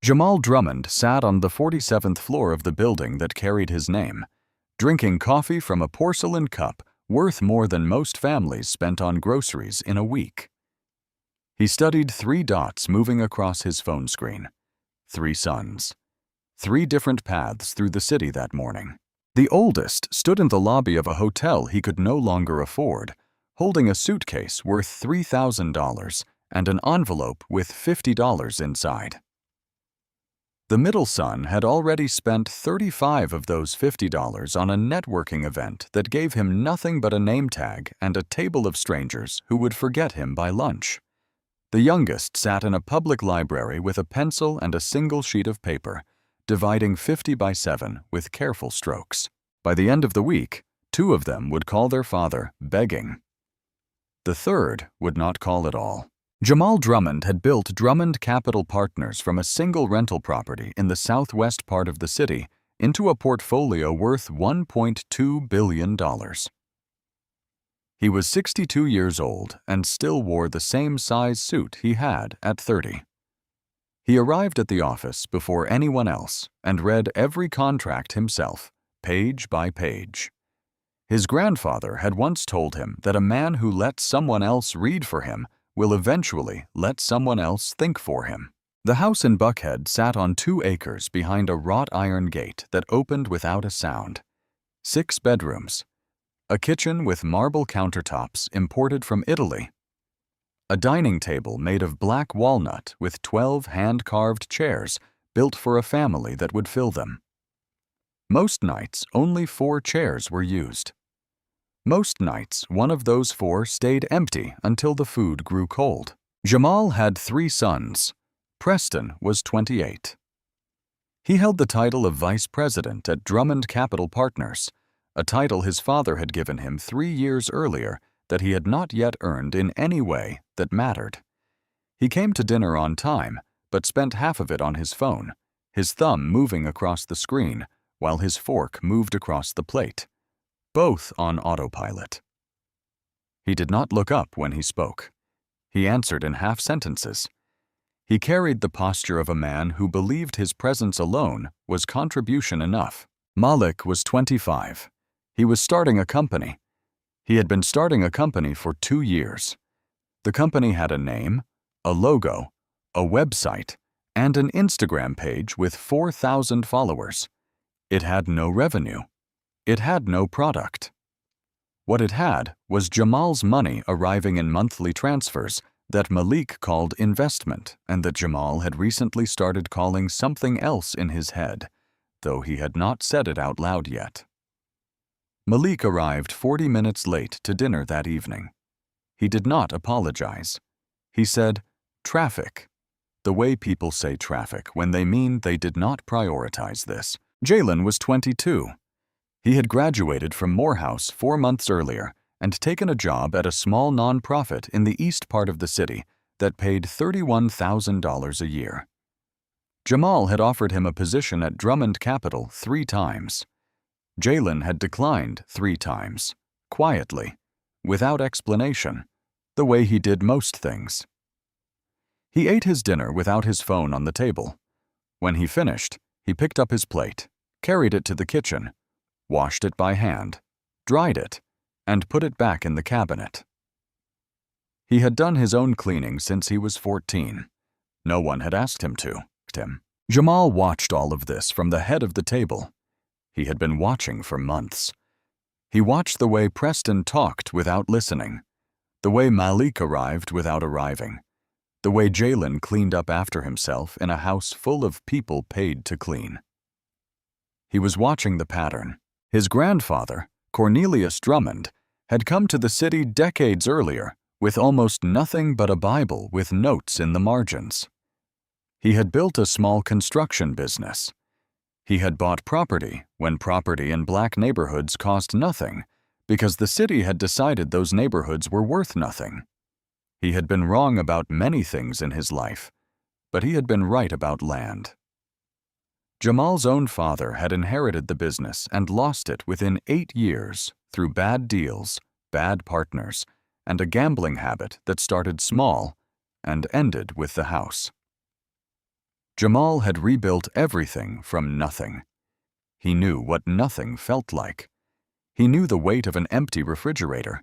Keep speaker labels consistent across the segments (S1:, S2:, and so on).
S1: Jamal Drummond sat on the 47th floor of the building that carried his name, drinking coffee from a porcelain cup worth more than most families spent on groceries in a week. He studied 3 dots moving across his phone screen. 3 suns. 3 different paths through the city that morning. The oldest stood in the lobby of a hotel he could no longer afford, holding a suitcase worth $3,000 and an envelope with $50 inside. The middle son had already spent $35 of those $50 on a networking event that gave him nothing but a name tag and a table of strangers who would forget him by lunch. The youngest sat in a public library with a pencil and a single sheet of paper, dividing 50 by 7 with careful strokes. By the end of the week, 2 of them would call their father begging. The third would not call at all. Jamal Drummond had built Drummond Capital Partners from a single rental property in the southwest part of the city into a portfolio worth $1.2 billion. He was 62 years old and still wore the same size suit he had at 30. He arrived at the office before anyone else and read every contract himself, page by page. His grandfather had once told him that a man who lets someone else read for him will eventually let someone else think for him. The house in Buckhead sat on 2 acres behind a wrought iron gate that opened without a sound. 6 bedrooms. A kitchen with marble countertops imported from Italy. A dining table made of black walnut with 12 hand-carved chairs built for a family that would fill them. Most nights, only 4 chairs were used. Most nights, one of those 4 stayed empty until the food grew cold. Jamal had 3 sons. Preston was 28. He held the title of vice president at Drummond Capital Partners, a title his father had given him 3 years earlier that he had not yet earned in any way that mattered. He came to dinner on time, but spent half of it on his phone, his thumb moving across the screen while his fork moved across the plate, both on autopilot. He did not look up when he spoke. He answered in half sentences. He carried the posture of a man who believed his presence alone was contribution enough. Malik was 25. He was starting a company. He had been starting a company for 2 years. The company had a name, a logo, a website, and an Instagram page with 4,000 followers. It had no revenue. It had no product. What it had was Jamal's money arriving in monthly transfers that Malik called investment and that Jamal had recently started calling something else in his head, though he had not said it out loud yet. Malik arrived 40 minutes late to dinner that evening. He did not apologize. He said, "Traffic," the way people say traffic when they mean they did not prioritize this. Jalen was 22. He had graduated from Morehouse 4 months earlier and taken a job at a small nonprofit in the east part of the city that paid $31,000 a year. Jamal had offered him a position at Drummond Capital 3 times. Jalen had declined 3 times, quietly, without explanation, the way he did most things. He ate his dinner without his phone on the table. When he finished, he picked up his plate, carried it to the kitchen, washed it by hand, dried it, and put it back in the cabinet. He had done his own cleaning since he was 14. No one had asked him to. Jamal watched all of this from the head of the table. He had been watching for months. He watched the way Preston talked without listening, the way Malik arrived without arriving, the way Jalen cleaned up after himself in a house full of people paid to clean. He was watching the pattern. His grandfather, Cornelius Drummond, had come to the city decades earlier with almost nothing but a Bible with notes in the margins. He had built a small construction business. He had bought property when property in black neighborhoods cost nothing because the city had decided those neighborhoods were worth nothing. He had been wrong about many things in his life, but he had been right about land. Jamal's own father had inherited the business and lost it within 8 years through bad deals, bad partners, and a gambling habit that started small and ended with the house. Jamal had rebuilt everything from nothing. He knew what nothing felt like. He knew the weight of an empty refrigerator.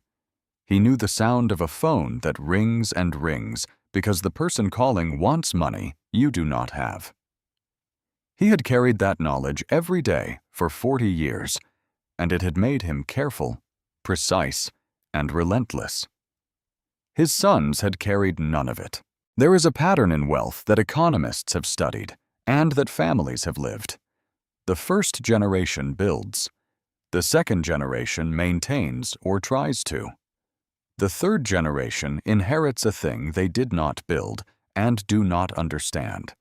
S1: He knew the sound of a phone that rings and rings because the person calling wants money you do not have. He had carried that knowledge every day for 40 years, and it had made him careful, precise, and relentless. His sons had carried none of it. There is a pattern in wealth that economists have studied and that families have lived. The first generation builds. The second generation maintains or tries to. The third generation inherits a thing they did not build and do not understand,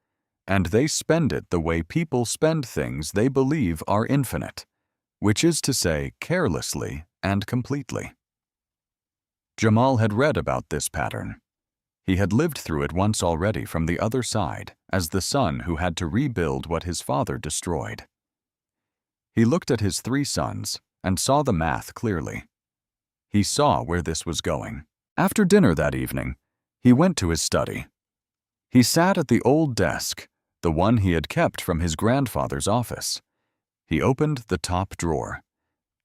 S1: and they spend it the way people spend things they believe are infinite, which is to say carelessly and completely. Jamal had read about this pattern. He had lived through it once already from the other side as the son who had to rebuild what his father destroyed. He looked at his 3 sons and saw the math clearly. He saw where this was going. After dinner that evening, he went to his study. He sat at the old desk, the one he had kept from his grandfather's office. He opened the top drawer.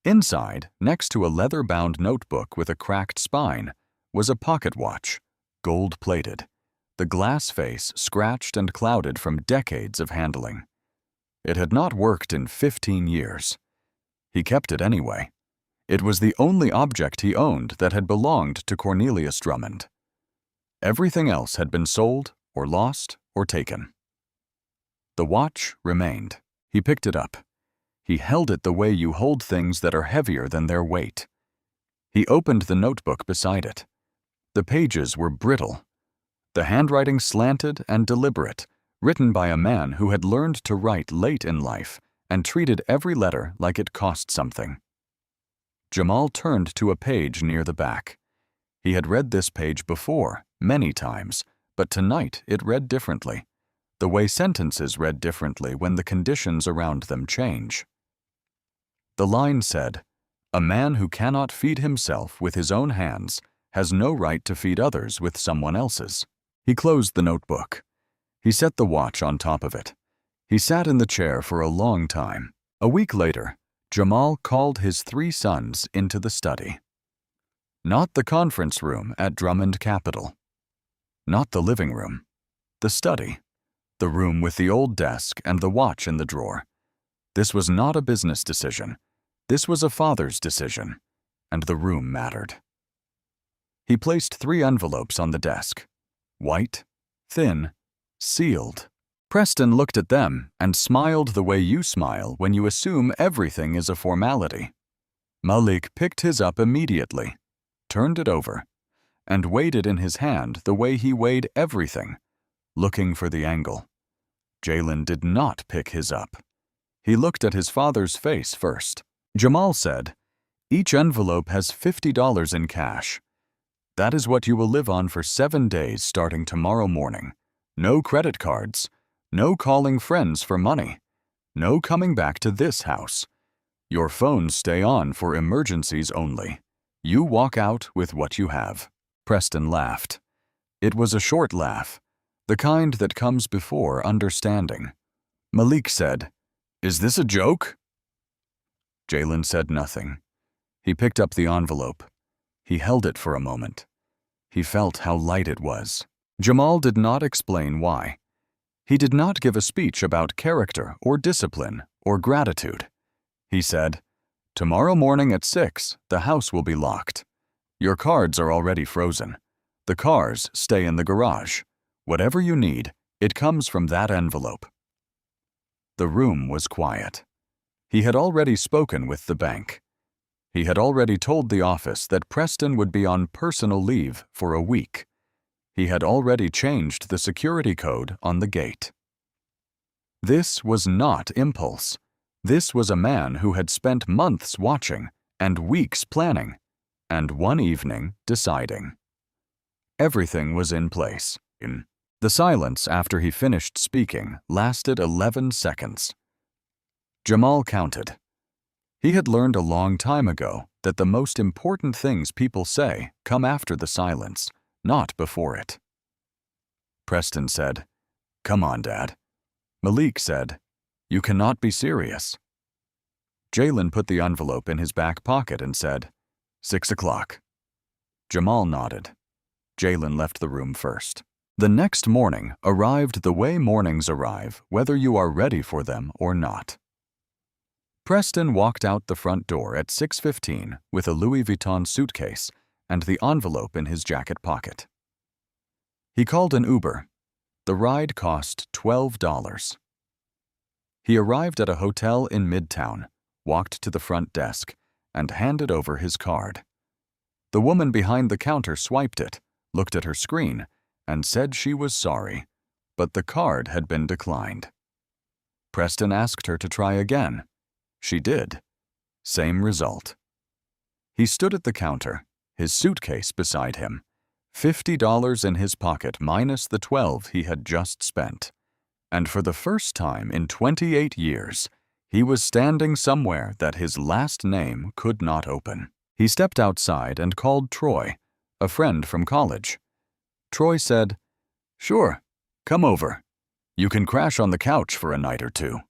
S1: Inside, next to a leather-bound notebook with a cracked spine, was a pocket watch, gold-plated, the glass face scratched and clouded from decades of handling. It had not worked in 15 years. He kept it anyway. It was the only object he owned that had belonged to Cornelius Drummond. Everything else had been sold or lost or taken. The watch remained. He picked it up. He held it the way you hold things that are heavier than their weight. He opened the notebook beside it. The pages were brittle. The handwriting slanted and deliberate, written by a man who had learned to write late in life and treated every letter like it cost something. Jamal turned to a page near the back. He had read this page before, many times, but tonight it read differently, the way sentences read differently when the conditions around them change. The line said, "A man who cannot feed himself with his own hands has no right to feed others with someone else's." He closed the notebook. He set the watch on top of it. He sat in the chair for a long time. A week later, Jamal called his 3 sons into the study. Not the conference room at Drummond Capital. Not the living room. The study. The room with the old desk and the watch in the drawer. This was not a business decision. This was a father's decision, and the room mattered. He placed 3 envelopes on the desk. White, thin, sealed. Preston looked at them and smiled the way you smile when you assume everything is a formality. Malik picked his up immediately, turned it over, and weighed it in his hand the way he weighed everything, looking for the angle. Jalen did not pick his up. He looked at his father's face first. Jamal said, "Each envelope has $50 in cash. That is what you will live on for 7 days starting tomorrow morning. No credit cards. No calling friends for money. No coming back to this house. Your phones stay on for emergencies only. You walk out with what you have." Preston laughed. It was a short laugh, the kind that comes before understanding. Malik said, "Is this a joke?" Jalen said nothing. He picked up the envelope. He held it for a moment. He felt how light it was. Jamal did not explain why. He did not give a speech about character or discipline or gratitude. He said, "Tomorrow morning at 6, the house will be locked. Your cards are already frozen. The cars stay in the garage. Whatever you need, it comes from that envelope." The room was quiet. He had already spoken with the bank. He had already told the office that Preston would be on personal leave for a week. He had already changed the security code on the gate. This was not impulse. This was a man who had spent months watching and weeks planning, and one evening deciding. Everything was in place. The silence after he finished speaking lasted 11 seconds. Jamal counted. He had learned a long time ago that the most important things people say come after the silence, not before it. Preston said, "Come on, Dad. Malik said, "You cannot be serious." Jalen put the envelope in his back pocket and said, 6 o'clock. Jamal nodded. Jalen left the room first. The next morning arrived the way mornings arrive, whether you are ready for them or not. Preston walked out the front door at 6:15 with a Louis Vuitton suitcase and the envelope in his jacket pocket. He called an Uber. The ride cost $12. He arrived at a hotel in Midtown, walked to the front desk, and handed over his card. The woman behind the counter swiped it, looked at her screen, and said she was sorry, but the card had been declined. Preston asked her to try again. She did. Same result. He stood at the counter, his suitcase beside him, $50 in his pocket minus the $12 he had just spent. And for the first time in 28 years, he was standing somewhere that his last name could not open. He stepped outside and called Troy, a friend from college. Troy said, "Sure, come over. You can crash on the couch for a night or two."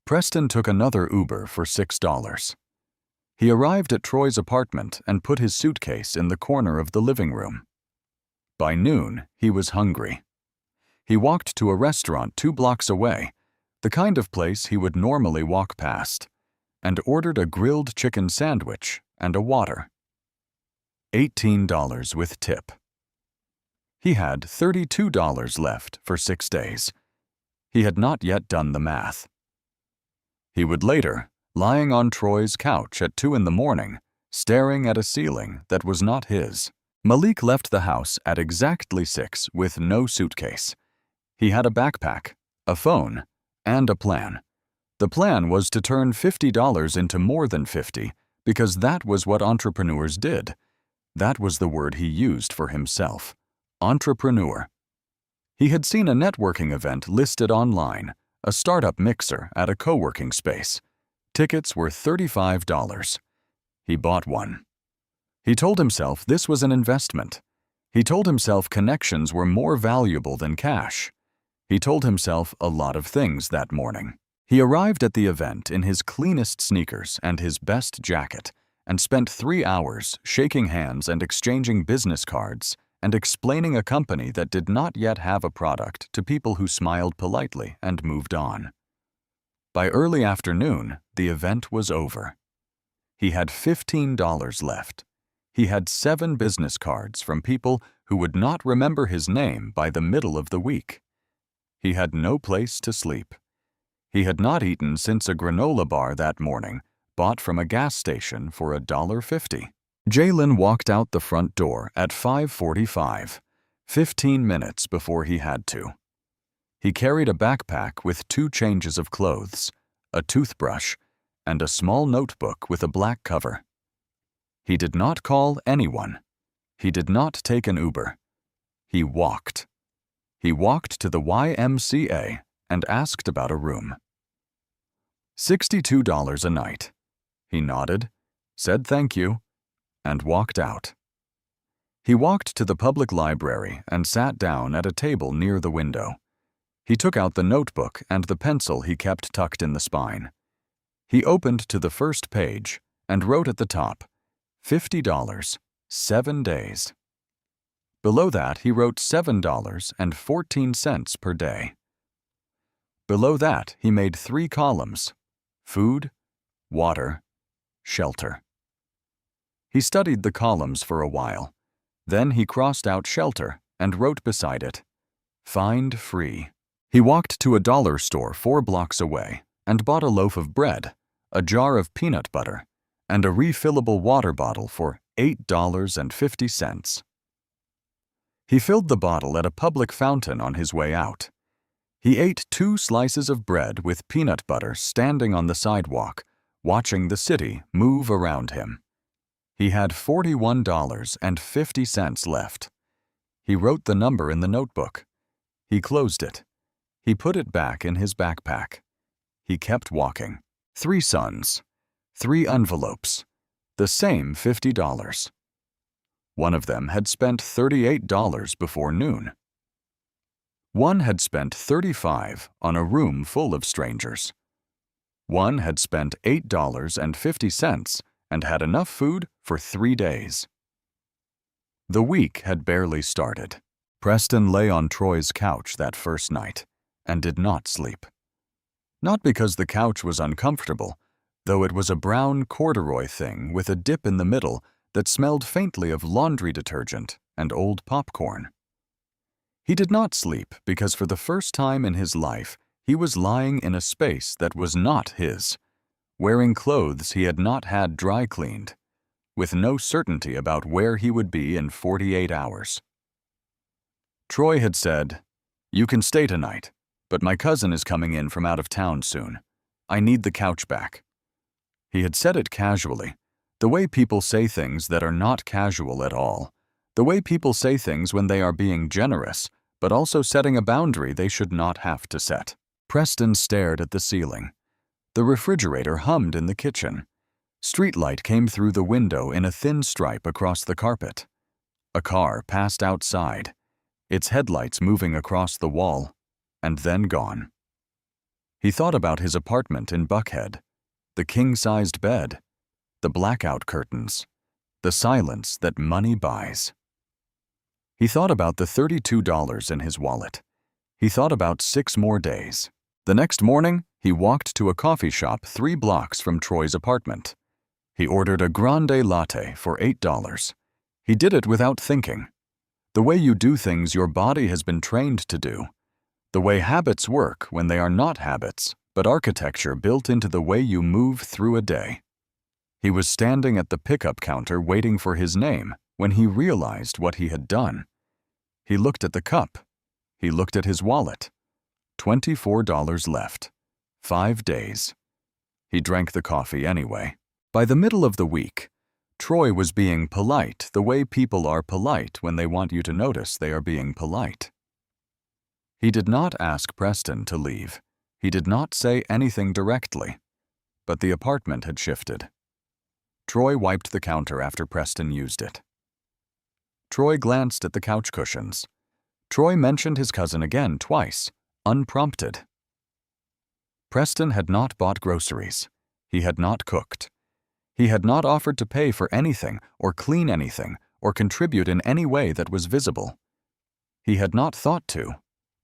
S1: Preston took another Uber for $6. He arrived at Troy's apartment and put his suitcase in the corner of the living room. By noon, he was hungry. He walked to a restaurant 2 blocks away, the kind of place he would normally walk past, and ordered a grilled chicken sandwich and a water. $18 with tip. He had $32 left for 6 days. He had not yet done the math. He would later, lying on Troy's couch at 2 in the morning, staring at a ceiling that was not his. Malik left the house at exactly 6 with no suitcase. He had a backpack, a phone, and a plan. The plan was to turn $50 into more than 50 because that was what entrepreneurs did. That was the word he used for himself. Entrepreneur. He had seen a networking event listed online, a startup mixer at a co-working space. Tickets were $35. He bought one. He told himself this was an investment. He told himself connections were more valuable than cash. He told himself a lot of things that morning. He arrived at the event in his cleanest sneakers and his best jacket and spent 3 hours shaking hands and exchanging business cards and explaining a company that did not yet have a product to people who smiled politely and moved on. By early afternoon, the event was over. He had $15 left. He had 7 business cards from people who would not remember his name by the middle of the week. He had no place to sleep. He had not eaten since a granola bar that morning, bought from a gas station for $1.50. Jalen walked out the front door at 5:45, 15 minutes before he had to. He carried a backpack with 2 changes of clothes, a toothbrush, and a small notebook with a black cover. He did not call anyone. He did not take an Uber. He walked. He walked to the YMCA and asked about a room. $62 a night. He nodded, said thank you, and walked out. He walked to the public library and sat down at a table near the window. He took out the notebook and the pencil he kept tucked in the spine. He opened to the first page and wrote at the top, $50, 7 days. Below that, he wrote $7.14 per day. Below that, he made 3 columns: food, water, shelter. He studied the columns for a while. Then he crossed out shelter and wrote beside it, find free. He walked to a dollar store 4 blocks away and bought a loaf of bread, a jar of peanut butter, and a refillable water bottle for $8.50. He filled the bottle at a public fountain on his way out. He ate 2 slices of bread with peanut butter standing on the sidewalk, watching the city move around him. He had $41.50 left. He wrote the number in the notebook. He closed it. He put it back in his backpack. He kept walking. 3 sons, 3 envelopes, the same $50. One of them had spent $38 before noon. One had spent $35 on a room full of strangers. One had spent $8.50 and had enough food for 3 days. The week had barely started. Preston lay on Troy's couch that first night and did not sleep. Not because the couch was uncomfortable, though it was a brown corduroy thing with a dip in the middle that smelled faintly of laundry detergent and old popcorn. He did not sleep because for the first time in his life, he was lying in a space that was not his, wearing clothes he had not had dry cleaned, with no certainty about where he would be in 48 hours. Troy had said, "You can stay tonight, but my cousin is coming in from out of town soon. I need the couch back." He had said it casually, the way people say things that are not casual at all, the way people say things when they are being generous, but also setting a boundary they should not have to set. Preston stared at the ceiling. The refrigerator hummed in the kitchen. Streetlight came through the window in a thin stripe across the carpet. A car passed outside, its headlights moving across the wall, and then gone. He thought about his apartment in Buckhead, the king-sized bed, the blackout curtains, the silence that money buys. He thought about the $32 in his wallet. He thought about 6 more days. The next morning, he walked to a coffee shop 3 blocks from Troy's apartment. He ordered a grande latte for $8. He did it without thinking. The way you do things your body has been trained to do. The way habits work when they are not habits, but architecture built into the way you move through a day. He was standing at the pickup counter waiting for his name when he realized what he had done. He looked at the cup. He looked at his wallet. $24 left. 5 days. He drank the coffee anyway. By the middle of the week, Troy was being polite the way people are polite when they want you to notice they are being polite. He did not ask Preston to leave. He did not say anything directly, but the apartment had shifted. Troy wiped the counter after Preston used it. Troy glanced at the couch cushions. Troy mentioned his cousin again twice, unprompted. Preston had not bought groceries. He had not cooked. He had not offered to pay for anything or clean anything or contribute in any way that was visible. He had not thought to,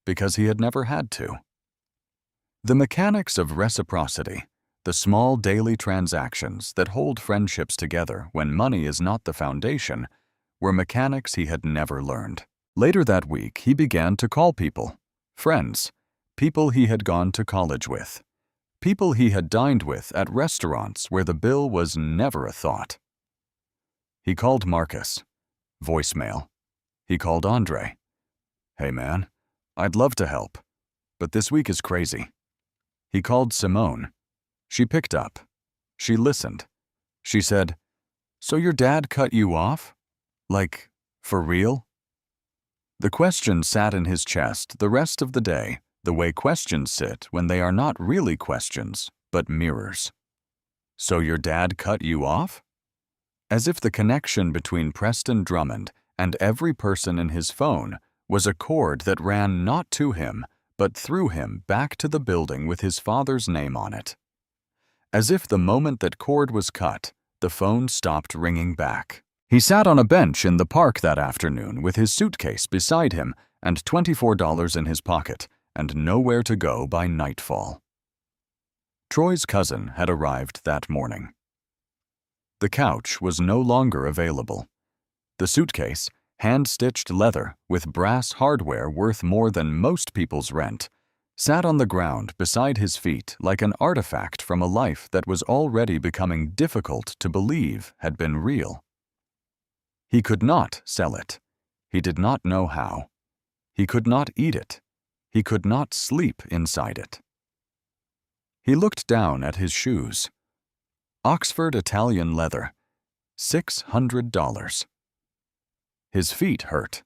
S1: because he had never had to. The mechanics of reciprocity, the small daily transactions that hold friendships together when money is not the foundation, were mechanics he had never learned. Later that week, he began to call people, friends, people he had gone to college with, people he had dined with at restaurants where the bill was never a thought. He called Marcus. Voicemail. He called Andre. "Hey man, I'd love to help, but this week is crazy." He called Simone. She picked up. She listened. She said, "So your dad cut you off? Like, for real?" The question sat in his chest the rest of the day, the way questions sit when they are not really questions, but mirrors. "So your dad cut you off?" As if the connection between Preston Drummond and every person in his phone was a cord that ran not to him, but through him back to the building with his father's name on it. As if the moment that cord was cut, the phone stopped ringing back. He sat on a bench in the park that afternoon with his suitcase beside him and $24 in his pocket and nowhere to go by nightfall. Troy's cousin had arrived that morning. The couch was no longer available. The suitcase, hand-stitched leather with brass hardware worth more than most people's rent, sat on the ground beside his feet like an artifact from a life that was already becoming difficult to believe had been real. He could not sell it. He did not know how. He could not eat it. He could not sleep inside it. He looked down at his shoes. Oxford Italian leather, $600. His feet hurt.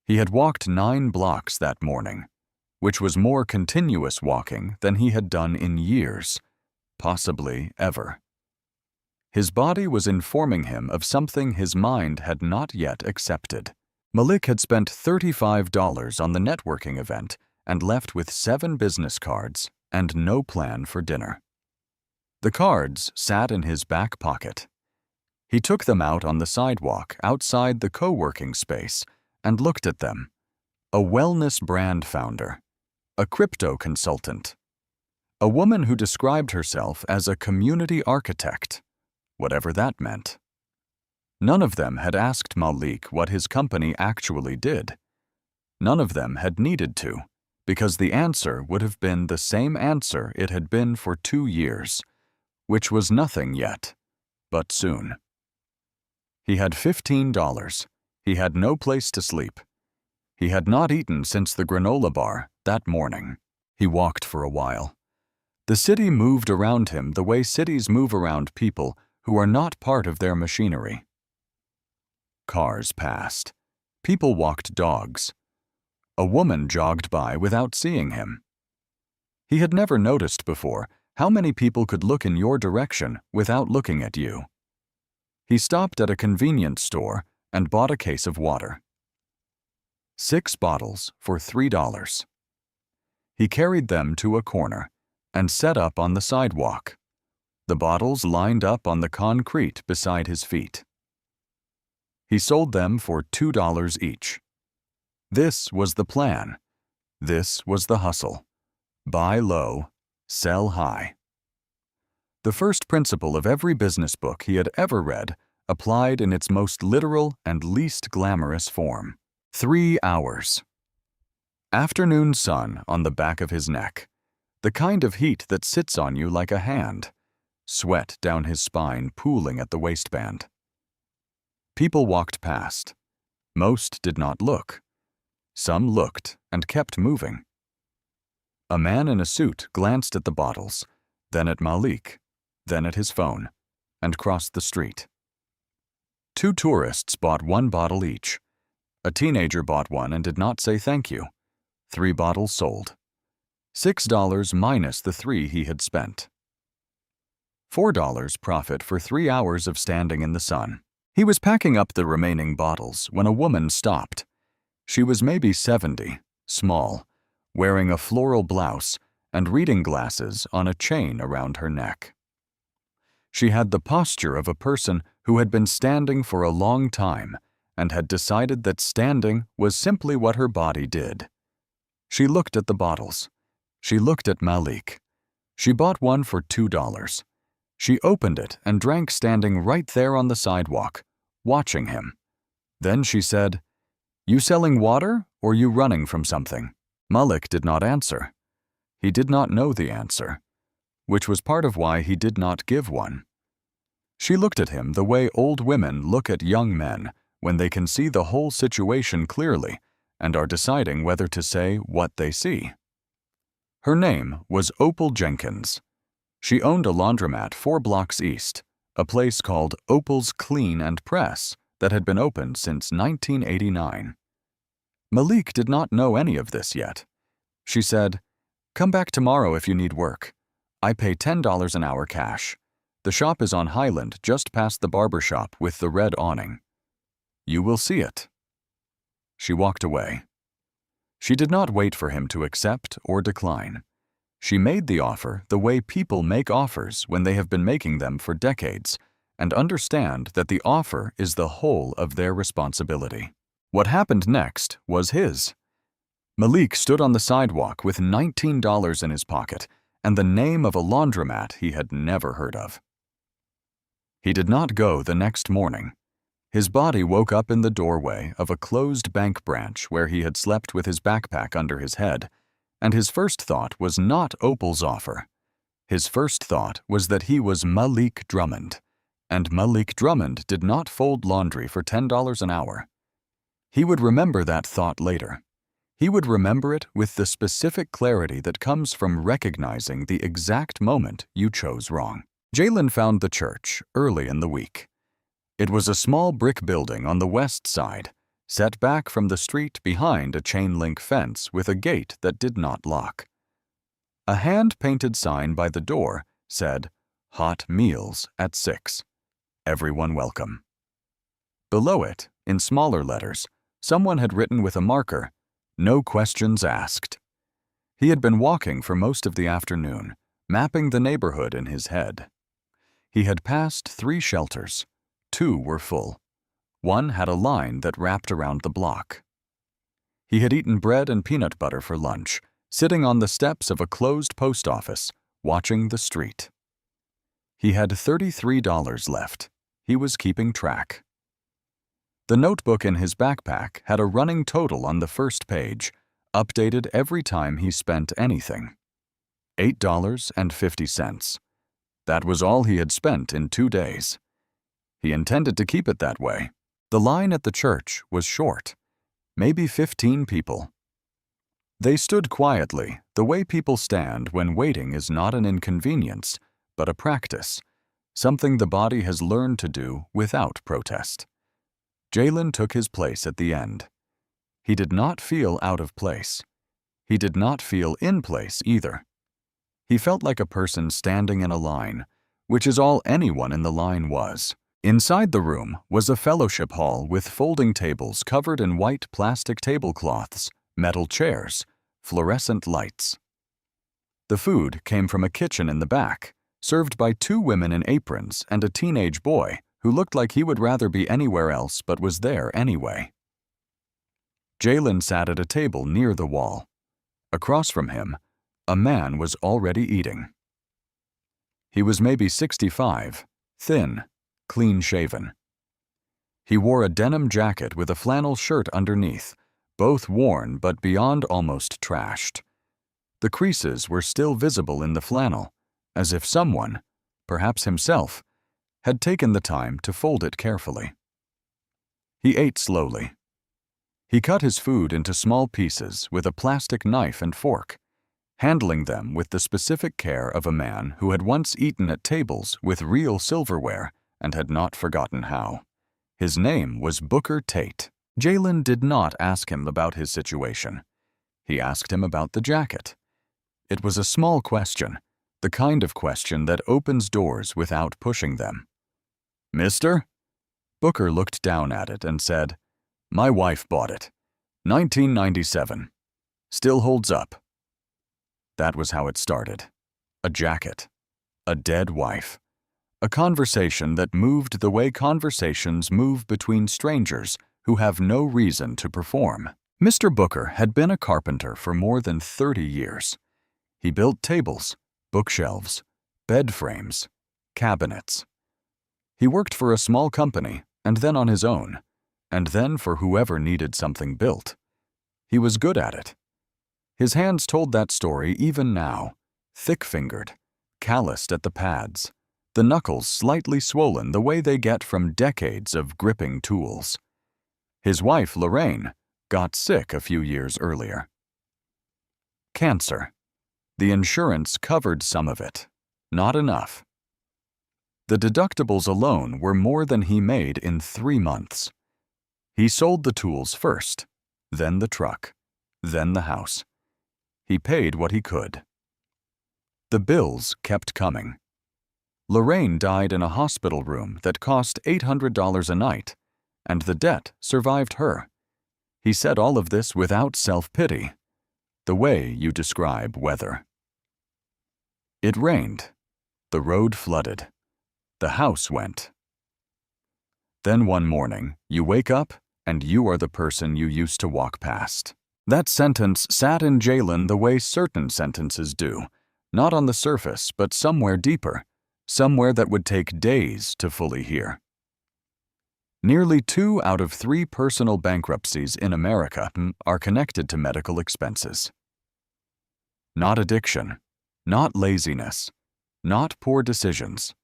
S1: He had walked 9 blocks that morning, which was more continuous walking than he had done in years, possibly ever. His body was informing him of something his mind had not yet accepted. Malik had spent $35 on the networking event and left with 7 business cards and no plan for dinner. The cards sat in his back pocket. He took them out on the sidewalk outside the co-working space and looked at them. A wellness brand founder, a crypto consultant, a woman who described herself as a community architect, whatever that meant. None of them had asked Malik what his company actually did. None of them had needed to, because the answer would have been the same answer it had been for 2 years, which was nothing yet, but soon. He had $15. He had no place to sleep. He had not eaten since the granola bar that morning. He walked for a while. The city moved around him the way cities move around people who are not part of their machinery. Cars passed. People walked dogs. A woman jogged by without seeing him. He had never noticed before how many people could look in your direction without looking at you. He stopped at a convenience store and bought a case of water. 6 bottles for $3. He carried them to a corner and set up on the sidewalk. The bottles lined up on the concrete beside his feet. He sold them for $2 each. This was the plan. This was the hustle. Buy low, sell high. The first principle of every business book he had ever read applied in its most literal and least glamorous form. 3 hours. Afternoon sun on the back of his neck. The kind of heat that sits on you like a hand. Sweat down his spine pooling at the waistband. People walked past. Most did not look. Some looked and kept moving. A man in a suit glanced at the bottles, then at Malik, then at his phone, and crossed the street. 2 tourists bought 1 bottle each. A teenager bought one and did not say thank you. 3 bottles sold. $6 minus the 3 he had spent. $4 profit for 3 hours of standing in the sun. He was packing up the remaining bottles when a woman stopped. She was maybe 70, small, wearing a floral blouse and reading glasses on a chain around her neck. She had the posture of a person who had been standing for a long time and had decided that standing was simply what her body did. She looked at the bottles. She looked at Malik. She bought one for $2. She opened it and drank standing right there on the sidewalk, watching him. Then she said, "You selling water or you running from something?" Malik did not answer. He did not know the answer, which was part of why he did not give one. She looked at him the way old women look at young men when they can see the whole situation clearly and are deciding whether to say what they see. Her name was Opal Jenkins. She owned a laundromat 4 blocks east, a place called Opal's Clean and Press that had been opened since 1989. Malik did not know any of this yet. She said, "Come back tomorrow if you need work. I pay $10 an hour cash. The shop is on Highland just past the barber shop with the red awning. You will see it." She walked away. She did not wait for him to accept or decline. She made the offer the way people make offers when they have been making them for decades and understand that the offer is the whole of their responsibility. What happened next was his. Malik stood on the sidewalk with $19 in his pocket and the name of a laundromat he had never heard of. He did not go the next morning. His body woke up in the doorway of a closed bank branch where he had slept with his backpack under his head, and his first thought was not Opal's offer. His first thought was that he was Malik Drummond, and Malik Drummond did not fold laundry for $10 an hour. He would remember that thought later. He would remember it with the specific clarity that comes from recognizing the exact moment you chose wrong. Jalen found the church early in the week. It was a small brick building on the west side, set back from the street behind a chain-link fence with a gate that did not lock. A hand-painted sign by the door said, "Hot meals at 6. Everyone welcome." Below it, in smaller letters, Someone had written with a marker, "No questions asked." He had been walking for most of the afternoon, mapping the neighborhood in his head. He had passed 3 shelters. 2 were full. 1 had a line that wrapped around the block. He had eaten bread and peanut butter for lunch, sitting on the steps of a closed post office, watching the street. He had $33 left. He was keeping track. The notebook in his backpack had a running total on the first page, updated every time he spent anything. $8.50. That was all he had spent in 2 days. He intended to keep it that way. The line at the church was short, maybe 15 people. They stood quietly, the way people stand when waiting is not an inconvenience, but a practice, something the body has learned to do without protest. Jalen took his place at the end. He did not feel out of place. He did not feel in place either. He felt like a person standing in a line, which is all anyone in the line was. Inside the room was a fellowship hall with folding tables covered in white plastic tablecloths, metal chairs, fluorescent lights. The food came from a kitchen in the back, served by 2 women in aprons and a teenage boy who looked like he would rather be anywhere else but was there anyway. Jalen sat at a table near the wall. Across from him, a man was already eating. He was maybe 65, thin, clean-shaven. He wore a denim jacket with a flannel shirt underneath, both worn but beyond almost trashed. The creases were still visible in the flannel, as if someone, perhaps himself, had taken the time to fold it carefully. He ate slowly. He cut his food into small pieces with a plastic knife and fork, handling them with the specific care of a man who had once eaten at tables with real silverware and had not forgotten how. His name was Booker Tate. Jalen did not ask him about his situation. He asked him about the jacket. It was a small question, the kind of question that opens doors without pushing them. "Mister?" Booker looked down at it and said, "My wife bought it. 1997. Still holds up." That was how it started. A jacket. A dead wife. A conversation that moved the way conversations move between strangers who have no reason to perform. Mr. Booker had been a carpenter for more than 30 years. He built tables, bookshelves, bed frames, cabinets. He worked for a small company and then on his own, and then for whoever needed something built. He was good at it. His hands told that story even now, thick-fingered, calloused at the pads, the knuckles slightly swollen the way they get from decades of gripping tools. His wife, Lorraine, got sick a few years earlier. Cancer. The insurance covered some of it, not enough. The deductibles alone were more than he made in 3 months. He sold the tools first, then the truck, then the house. He paid what he could. The bills kept coming. Lorraine died in a hospital room that cost $800 a night, and the debt survived her. He said all of this without self-pity, the way you describe weather. It rained. The road flooded. The house went. Then one morning, you wake up and you are the person you used to walk past. That sentence sat in Jalen the way certain sentences do, not on the surface, but somewhere deeper, somewhere that would take days to fully hear. Nearly 2 out of 3 personal bankruptcies in America are connected to medical expenses. Not addiction, not laziness, not poor decisions.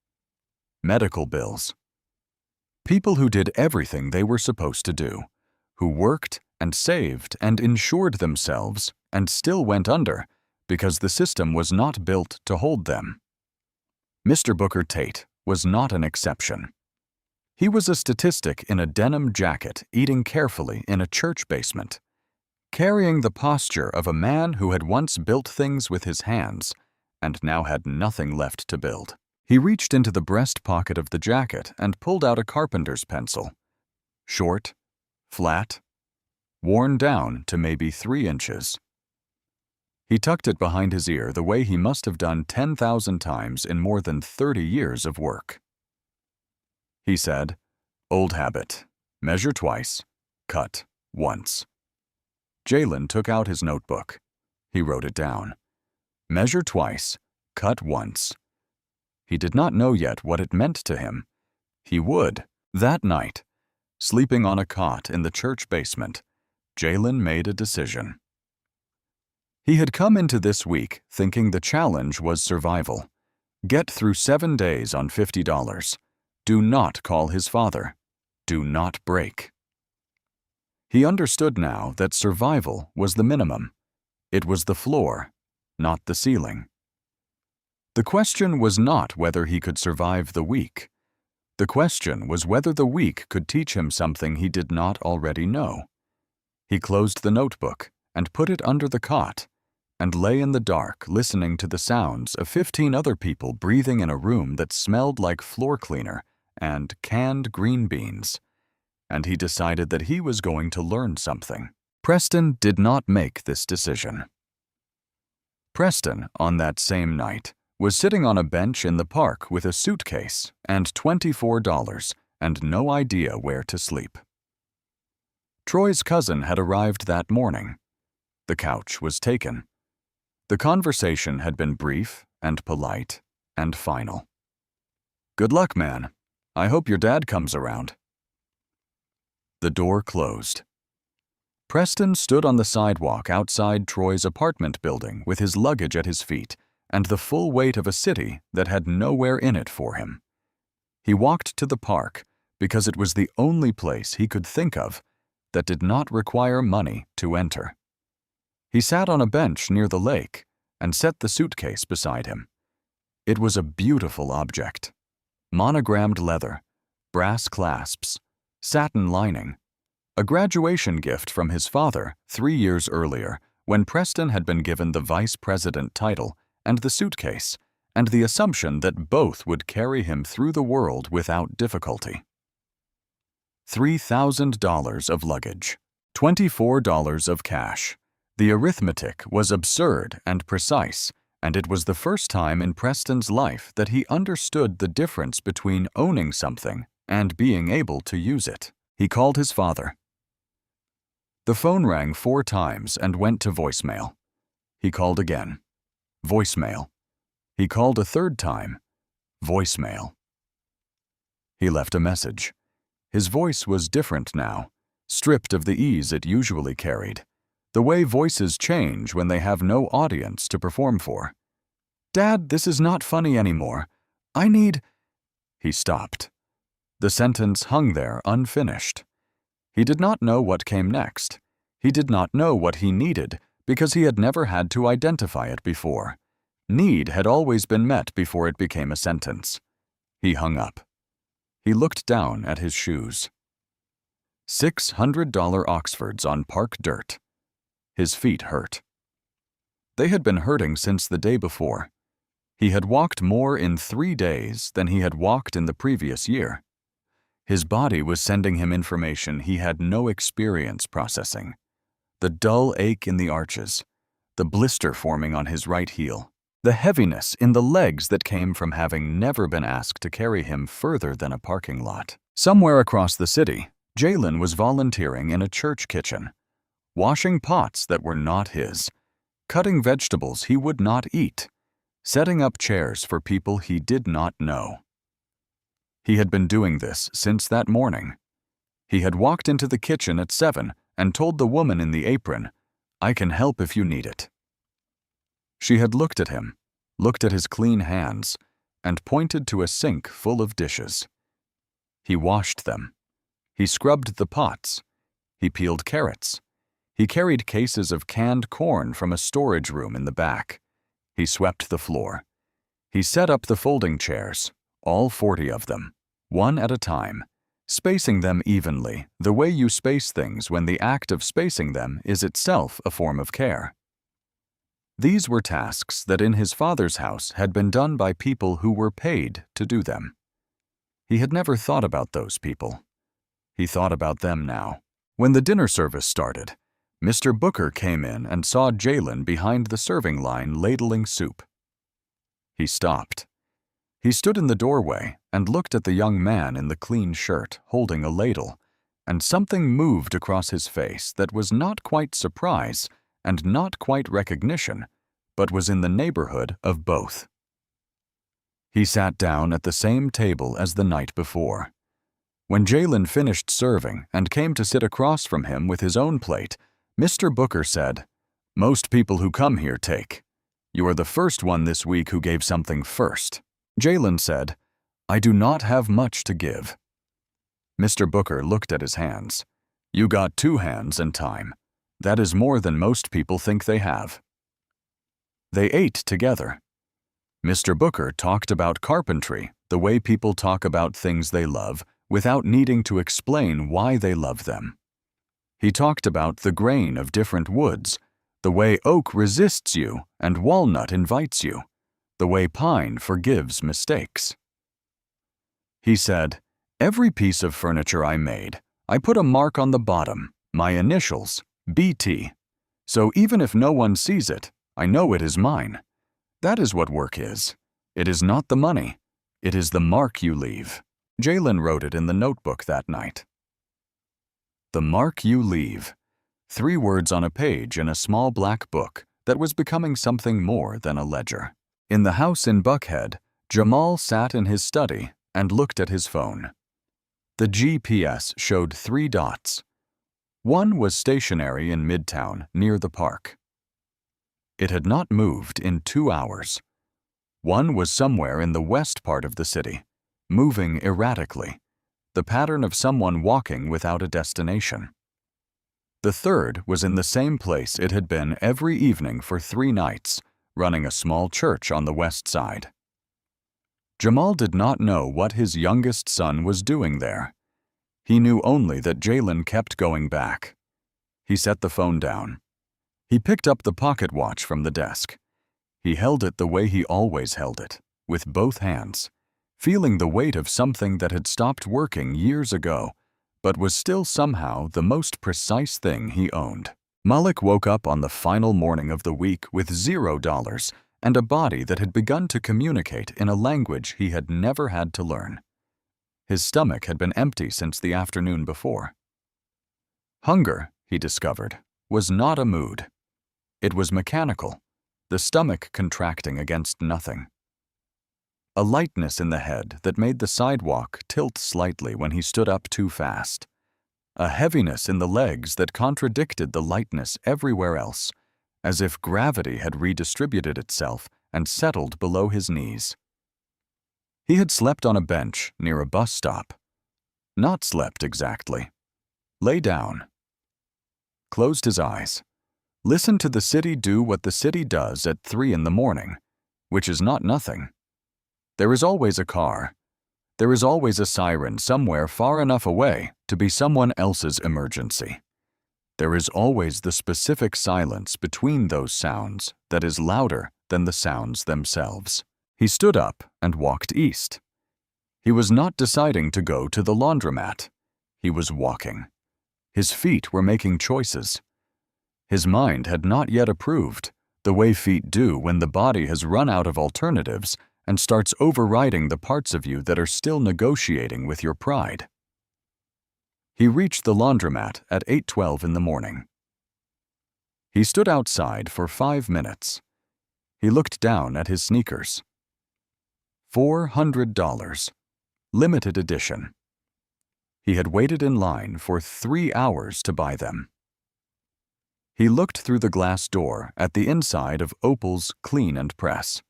S1: Medical bills. People who did everything they were supposed to do, who worked and saved and insured themselves and still went under because the system was not built to hold them. Mr. Booker Tate was not an exception. He was a statistic in a denim jacket eating carefully in a church basement, carrying the posture of a man who had once built things with his hands and now had nothing left to build. He reached into the breast pocket of the jacket and pulled out a carpenter's pencil. Short, flat, worn down to maybe 3 inches. He tucked it behind his ear the way he must have done 10,000 times in more than 30 years of work. He said, "Old habit. Measure twice, cut once." Jalen took out his notebook. He wrote it down. Measure twice, cut once. He did not know yet what it meant to him. He would. That night, sleeping on a cot in the church basement, Jalen made a decision. He had come into this week thinking the challenge was survival. Get through 7 days on $50. Do not call his father. Do not break. He understood now that survival was the minimum. It was the floor, not the ceiling. The question was not whether he could survive the week. The question was whether the week could teach him something he did not already know. He closed the notebook and put it under the cot and lay in the dark listening to the sounds of 15 other people breathing in a room that smelled like floor cleaner and canned green beans. And he decided that he was going to learn something. Preston did not make this decision. Preston, on that same night, was sitting on a bench in the park with a suitcase and $24 and no idea where to sleep. Troy's cousin had arrived that morning. The couch was taken. The conversation had been brief and polite and final. "Good luck, man. I hope your dad comes around." The door closed. Preston stood on the sidewalk outside Troy's apartment building with his luggage at his feet and the full weight of a city that had nowhere in it for him. He walked to the park because it was the only place he could think of that did not require money to enter. He sat on a bench near the lake and set the suitcase beside him. It was a beautiful object. Monogrammed leather, brass clasps, satin lining, a graduation gift from his father 3 years earlier when Preston had been given the vice president title and the suitcase, and the assumption that both would carry him through the world without difficulty. $3,000 of luggage, $24 of cash. The arithmetic was absurd and precise, and it was the first time in Preston's life that he understood the difference between owning something and being able to use it. He called his father. The phone rang 4 times and went to voicemail. He called again. Voicemail. He called a 3rd time. Voicemail. He left a message. His voice was different now, stripped of the ease it usually carried, the way voices change when they have no audience to perform for. "Dad, this is not funny anymore. I need—" He stopped. The sentence hung there unfinished. He did not know what came next. He did not know what he needed because he had never had to identify it before. Need had always been met before it became a sentence. He hung up. He looked down at his shoes. $600 Oxfords on park dirt. His feet hurt. They had been hurting since the day before. He had walked more in 3 days than he had walked in the previous year. His body was sending him information he had no experience processing. The dull ache in the arches, the blister forming on his right heel, the heaviness in the legs that came from having never been asked to carry him further than a parking lot. Somewhere across the city, Jalen was volunteering in a church kitchen, washing pots that were not his, cutting vegetables he would not eat, setting up chairs for people he did not know. He had been doing this since that morning. He had walked into the kitchen at 7 and told the woman in the apron, "I can help if you need it." She had looked at him, looked at his clean hands, and pointed to a sink full of dishes. He washed them. He scrubbed the pots. He peeled carrots. He carried cases of canned corn from a storage room in the back. He swept the floor. He set up the folding chairs, all 40 of them, one at a time, spacing them evenly, the way you space things when the act of spacing them is itself a form of care. These were tasks that in his father's house had been done by people who were paid to do them. He had never thought about those people. He thought about them now. When the dinner service started, Mr. Booker came in and saw Jalen behind the serving line ladling soup. He stopped. He stood in the doorway and looked at the young man in the clean shirt holding a ladle, and something moved across his face that was not quite surprise and not quite recognition, but was in the neighborhood of both. He sat down at the same table as the night before. When Jalen finished serving and came to sit across from him with his own plate, Mr. Booker said, "Most people who come here take. You are the first one this week who gave something first." Jalen said, "I do not have much to give." Mr. Booker looked at his hands. "You got 2 hands and time. That is more than most people think they have." They ate together. Mr. Booker talked about carpentry, the way people talk about things they love without needing to explain why they love them. He talked about the grain of different woods, the way oak resists you and walnut invites you, the way pine forgives mistakes. He said, "Every piece of furniture I made, I put a mark on the bottom, my initials, BT. So even if no one sees it, I know it is mine. That is what work is. It is not the money. It is the mark you leave." Jalen wrote it in the notebook that night. The mark you leave. 3 words on a page in a small black book that was becoming something more than a ledger. In the house in Buckhead, Jamal sat in his study and looked at his phone. The GPS showed 3 dots. One was stationary in Midtown, near the park. It had not moved in 2 hours. One was somewhere in the west part of the city, moving erratically, the pattern of someone walking without a destination. The third was in the same place it had been every evening for 3 nights, running a small church on the west side. Jamal did not know what his youngest son was doing there. He knew only that Jalen kept going back. He set the phone down. He picked up the pocket watch from the desk. He held it the way he always held it, with both hands, feeling the weight of something that had stopped working years ago, but was still somehow the most precise thing he owned. Malik woke up on the final morning of the week with $0 and a body that had begun to communicate in a language he had never had to learn. His stomach had been empty since the afternoon before. Hunger, he discovered, was not a mood. It was mechanical, the stomach contracting against nothing. A lightness in the head that made the sidewalk tilt slightly when he stood up too fast. A heaviness in the legs that contradicted the lightness everywhere else, as if gravity had redistributed itself and settled below his knees. He had slept on a bench near a bus stop. Not slept exactly. Lay down. Closed his eyes. Listened to the city do what the city does at 3 in the morning, which is not nothing. There is always a car. There is always a siren somewhere far enough away to be someone else's emergency. There is always the specific silence between those sounds that is louder than the sounds themselves. He stood up and walked east. He was not deciding to go to the laundromat. He was walking. His feet were making choices. His mind had not yet approved, the way feet do when the body has run out of alternatives and starts overriding the parts of you that are still negotiating with your pride. He reached the laundromat at 8:12 in the morning. He stood outside for 5 minutes. He looked down at his sneakers. $400. Limited edition. He had waited in line for 3 hours to buy them. He looked through the glass door at the inside of Opal's Clean and Press.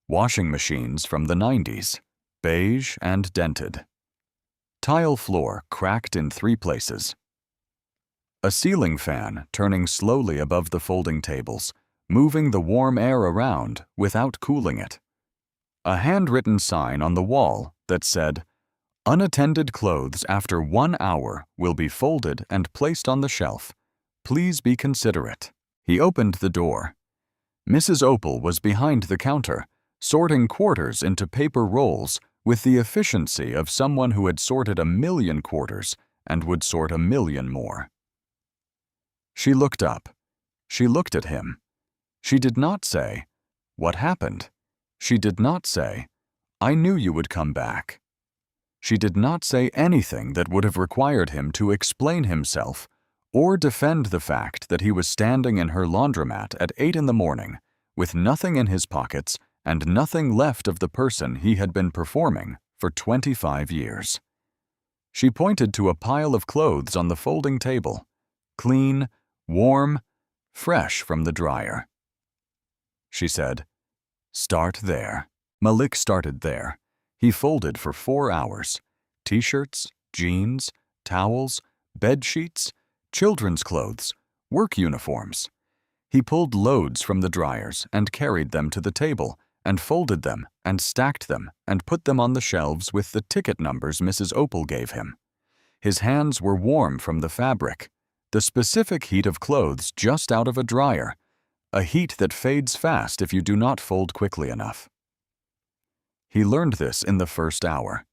S1: Washing machines from the 90s, beige and dented. Tile floor cracked in 3 places. A ceiling fan turning slowly above the folding tables, moving the warm air around without cooling it. A handwritten sign on the wall that said, "Unattended clothes after 1 hour will be folded and placed on the shelf. Please be considerate." He opened the door. Mrs. Opal was behind the counter, sorting quarters into paper rolls with the efficiency of someone who had sorted 1,000,000 quarters and would sort 1,000,000 more. She looked up. She looked at him. She did not say, "What happened?" She did not say, "I knew you would come back." She did not say anything that would have required him to explain himself or defend the fact that he was standing in her laundromat at 8 in the morning with nothing in his pockets and nothing left of the person he had been performing for 25 years. She pointed to a pile of clothes on the folding table, clean, warm, fresh from the dryer. She said, "Start there." Malik started there. He folded for 4 hours. T-shirts, jeans, towels, bed sheets, children's clothes, work uniforms. He pulled loads from the dryers and carried them to the table and folded them and stacked them and put them on the shelves with the ticket numbers Mrs. Opal gave him. His hands were warm from the fabric, the specific heat of clothes just out of a dryer, a heat that fades fast if you do not fold quickly enough. He learned this in the first hour.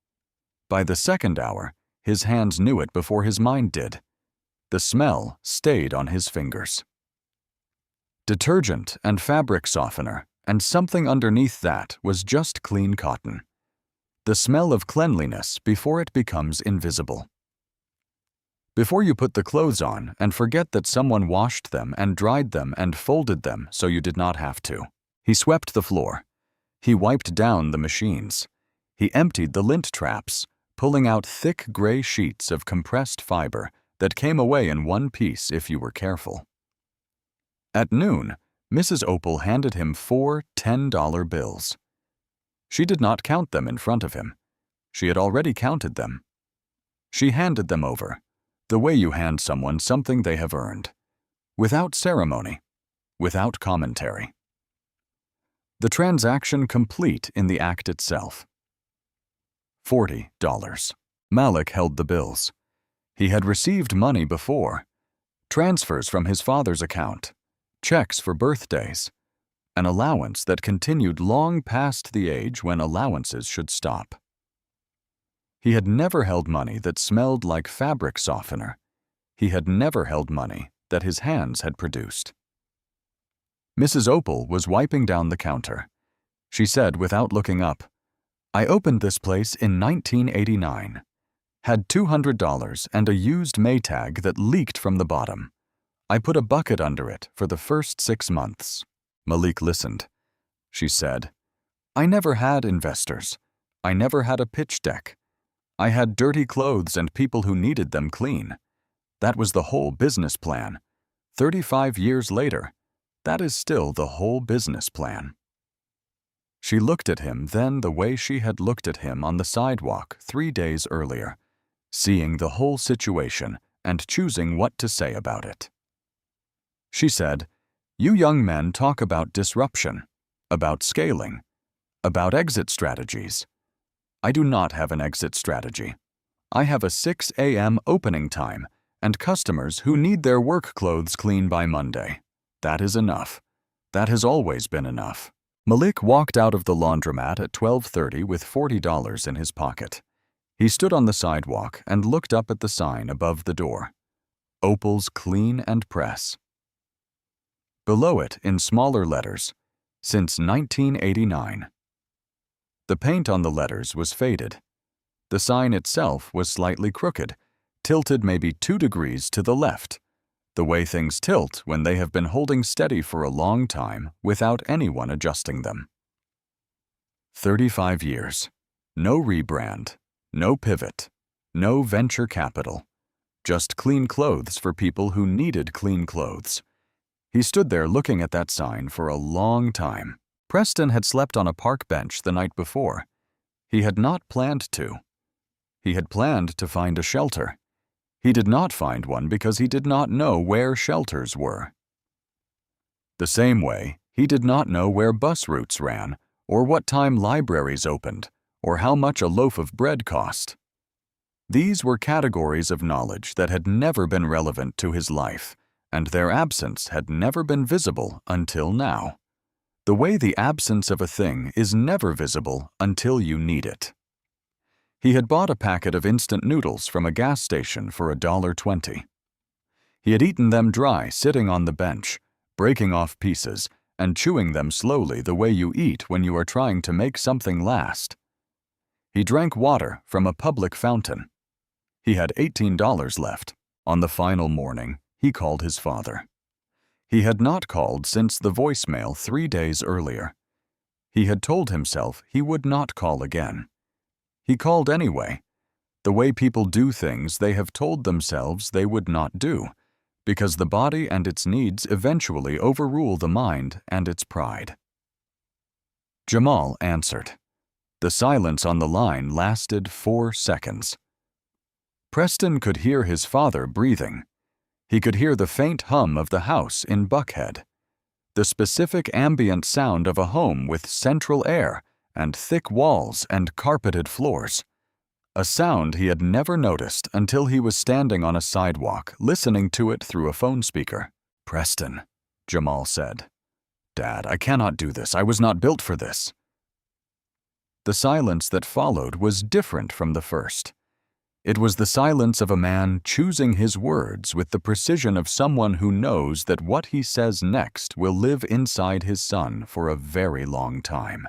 S1: By the second hour, his hands knew it before his mind did. The smell stayed on his fingers. Detergent and fabric softener, and something underneath that was just clean cotton. The smell of cleanliness before it becomes invisible. Before you put the clothes on and forget that someone washed them and dried them and folded them so you did not have to. He swept the floor. He wiped down the machines. He emptied the lint traps, pulling out thick gray sheets of compressed fiber that came away in one piece if you were careful. At noon, Mrs. Opal handed him 4 $10 bills. She did not count them in front of him. She had already counted them. She handed them over, the way you hand someone something they have earned, without ceremony, without commentary. The transaction complete in the act itself. $40. Malik held the bills. He had received money before, transfers from his father's account, checks for birthdays, an allowance that continued long past the age when allowances should stop. He had never held money that smelled like fabric softener. He had never held money that his hands had produced. Mrs. Opal was wiping down the counter. She said without looking up, "I opened this place in 1989. Had $200 and a used Maytag that leaked from the bottom. I put a bucket under it for the first 6 months." Malik listened. She said, "I never had investors. I never had a pitch deck. I had dirty clothes and people who needed them clean. That was the whole business plan. 35 years later, that is still the whole business plan." She looked at him then the way she had looked at him on the sidewalk 3 days earlier, seeing the whole situation and choosing what to say about it. She said, "You young men talk about disruption, about scaling, about exit strategies. I do not have an exit strategy. I have a 6 a.m. opening time and customers who need their work clothes clean by Monday. That is enough. That has always been enough." Malik walked out of the laundromat at 12:30 with $40 in his pocket. He stood on the sidewalk and looked up at the sign above the door. Opal's Clean and Press. Below it, in smaller letters, "Since 1989. The paint on the letters was faded. The sign itself was slightly crooked, tilted maybe 2 degrees to the left, the way things tilt when they have been holding steady for a long time without anyone adjusting them. 35 years. No rebrand, no pivot, no venture capital. Just clean clothes for people who needed clean clothes. He stood there looking at that sign for a long time. Preston had slept on a park bench the night before. He had not planned to. He had planned to find a shelter. He did not find one because he did not know where shelters were. The same way, he did not know where bus routes ran, or what time libraries opened, or how much a loaf of bread cost. These were categories of knowledge that had never been relevant to his life, and their absence had never been visible until now. The way the absence of a thing is never visible until you need it. He had bought a packet of instant noodles from a gas station for $1.20. He had eaten them dry sitting on the bench, breaking off pieces and chewing them slowly the way you eat when you are trying to make something last. He drank water from a public fountain. He had $18 left. On the final morning, he called his father. He had not called since the voicemail 3 days earlier. He had told himself he would not call again. He called anyway, the way people do things they have told themselves they would not do, because the body and its needs eventually overrule the mind and its pride. Jamal answered. The silence on the line lasted 4 seconds. Preston could hear his father breathing. He could hear the faint hum of the house in Buckhead, the specific ambient sound of a home with central air and thick walls and carpeted floors, a sound he had never noticed until he was standing on a sidewalk listening to it through a phone speaker. "Preston," Jamal said. "Dad, I cannot do this. I was not built for this." The silence that followed was different from the first. It was the silence of a man choosing his words with the precision of someone who knows that what he says next will live inside his son for a very long time.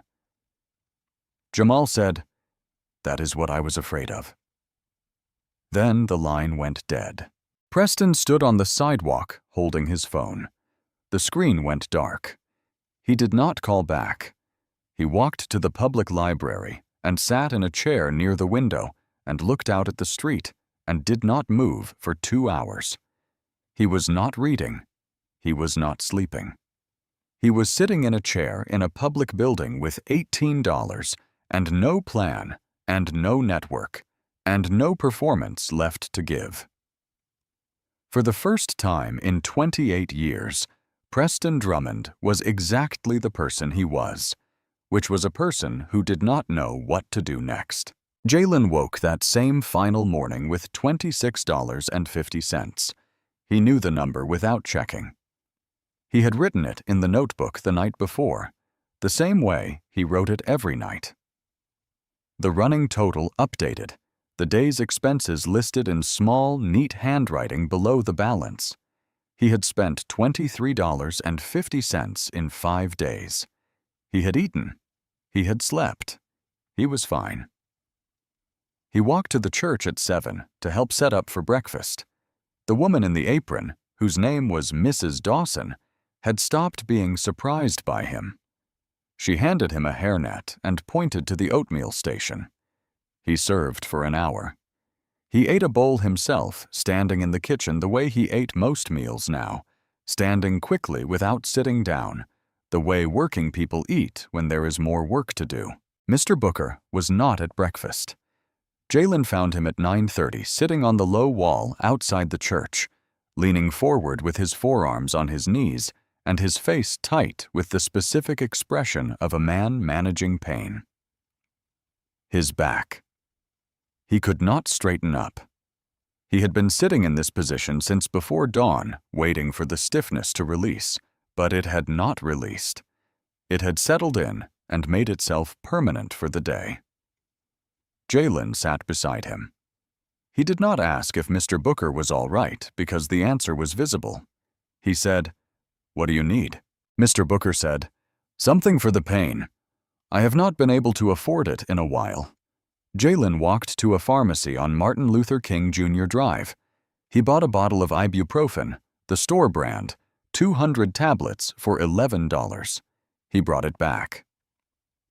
S1: Jamal said, "That is what I was afraid of." Then the line went dead. Preston stood on the sidewalk holding his phone. The screen went dark. He did not call back. He walked to the public library and sat in a chair near the window and looked out at the street and did not move for 2 hours. He was not reading. He was not sleeping. He was sitting in a chair in a public building with $18 and no plan and no network and no performance left to give. For the first time in 28 years, Preston Drummond was exactly the person he was, which was a person who did not know what to do next. Jalen woke that same final morning with $26.50. He knew the number without checking. He had written it in the notebook the night before, the same way he wrote it every night. The running total updated, the day's expenses listed in small, neat handwriting below the balance. He had spent $23.50 in 5 days. He had eaten. He had slept. He was fine. He walked to the church at 7 to help set up for breakfast. The woman in the apron, whose name was Mrs. Dawson, had stopped being surprised by him. She handed him a hairnet and pointed to the oatmeal station. He served for an hour. He ate a bowl himself, standing in the kitchen the way he ate most meals now, standing quickly without sitting down, the way working people eat when there is more work to do. Mr. Booker was not at breakfast. Jalen found him at 9:30 sitting on the low wall outside the church, leaning forward with his forearms on his knees and his face tight with the specific expression of a man managing pain. His back. He could not straighten up. He had been sitting in this position since before dawn, waiting for the stiffness to release, but it had not released. It had settled in and made itself permanent for the day. Jalen sat beside him. He did not ask if Mr. Booker was all right because the answer was visible. He said, "What do you need?" Mr. Booker said, "Something for the pain. I have not been able to afford it in a while." Jalen walked to a pharmacy on Martin Luther King Jr. Drive. He bought a bottle of ibuprofen, the store brand, 200 tablets for $11. He brought it back.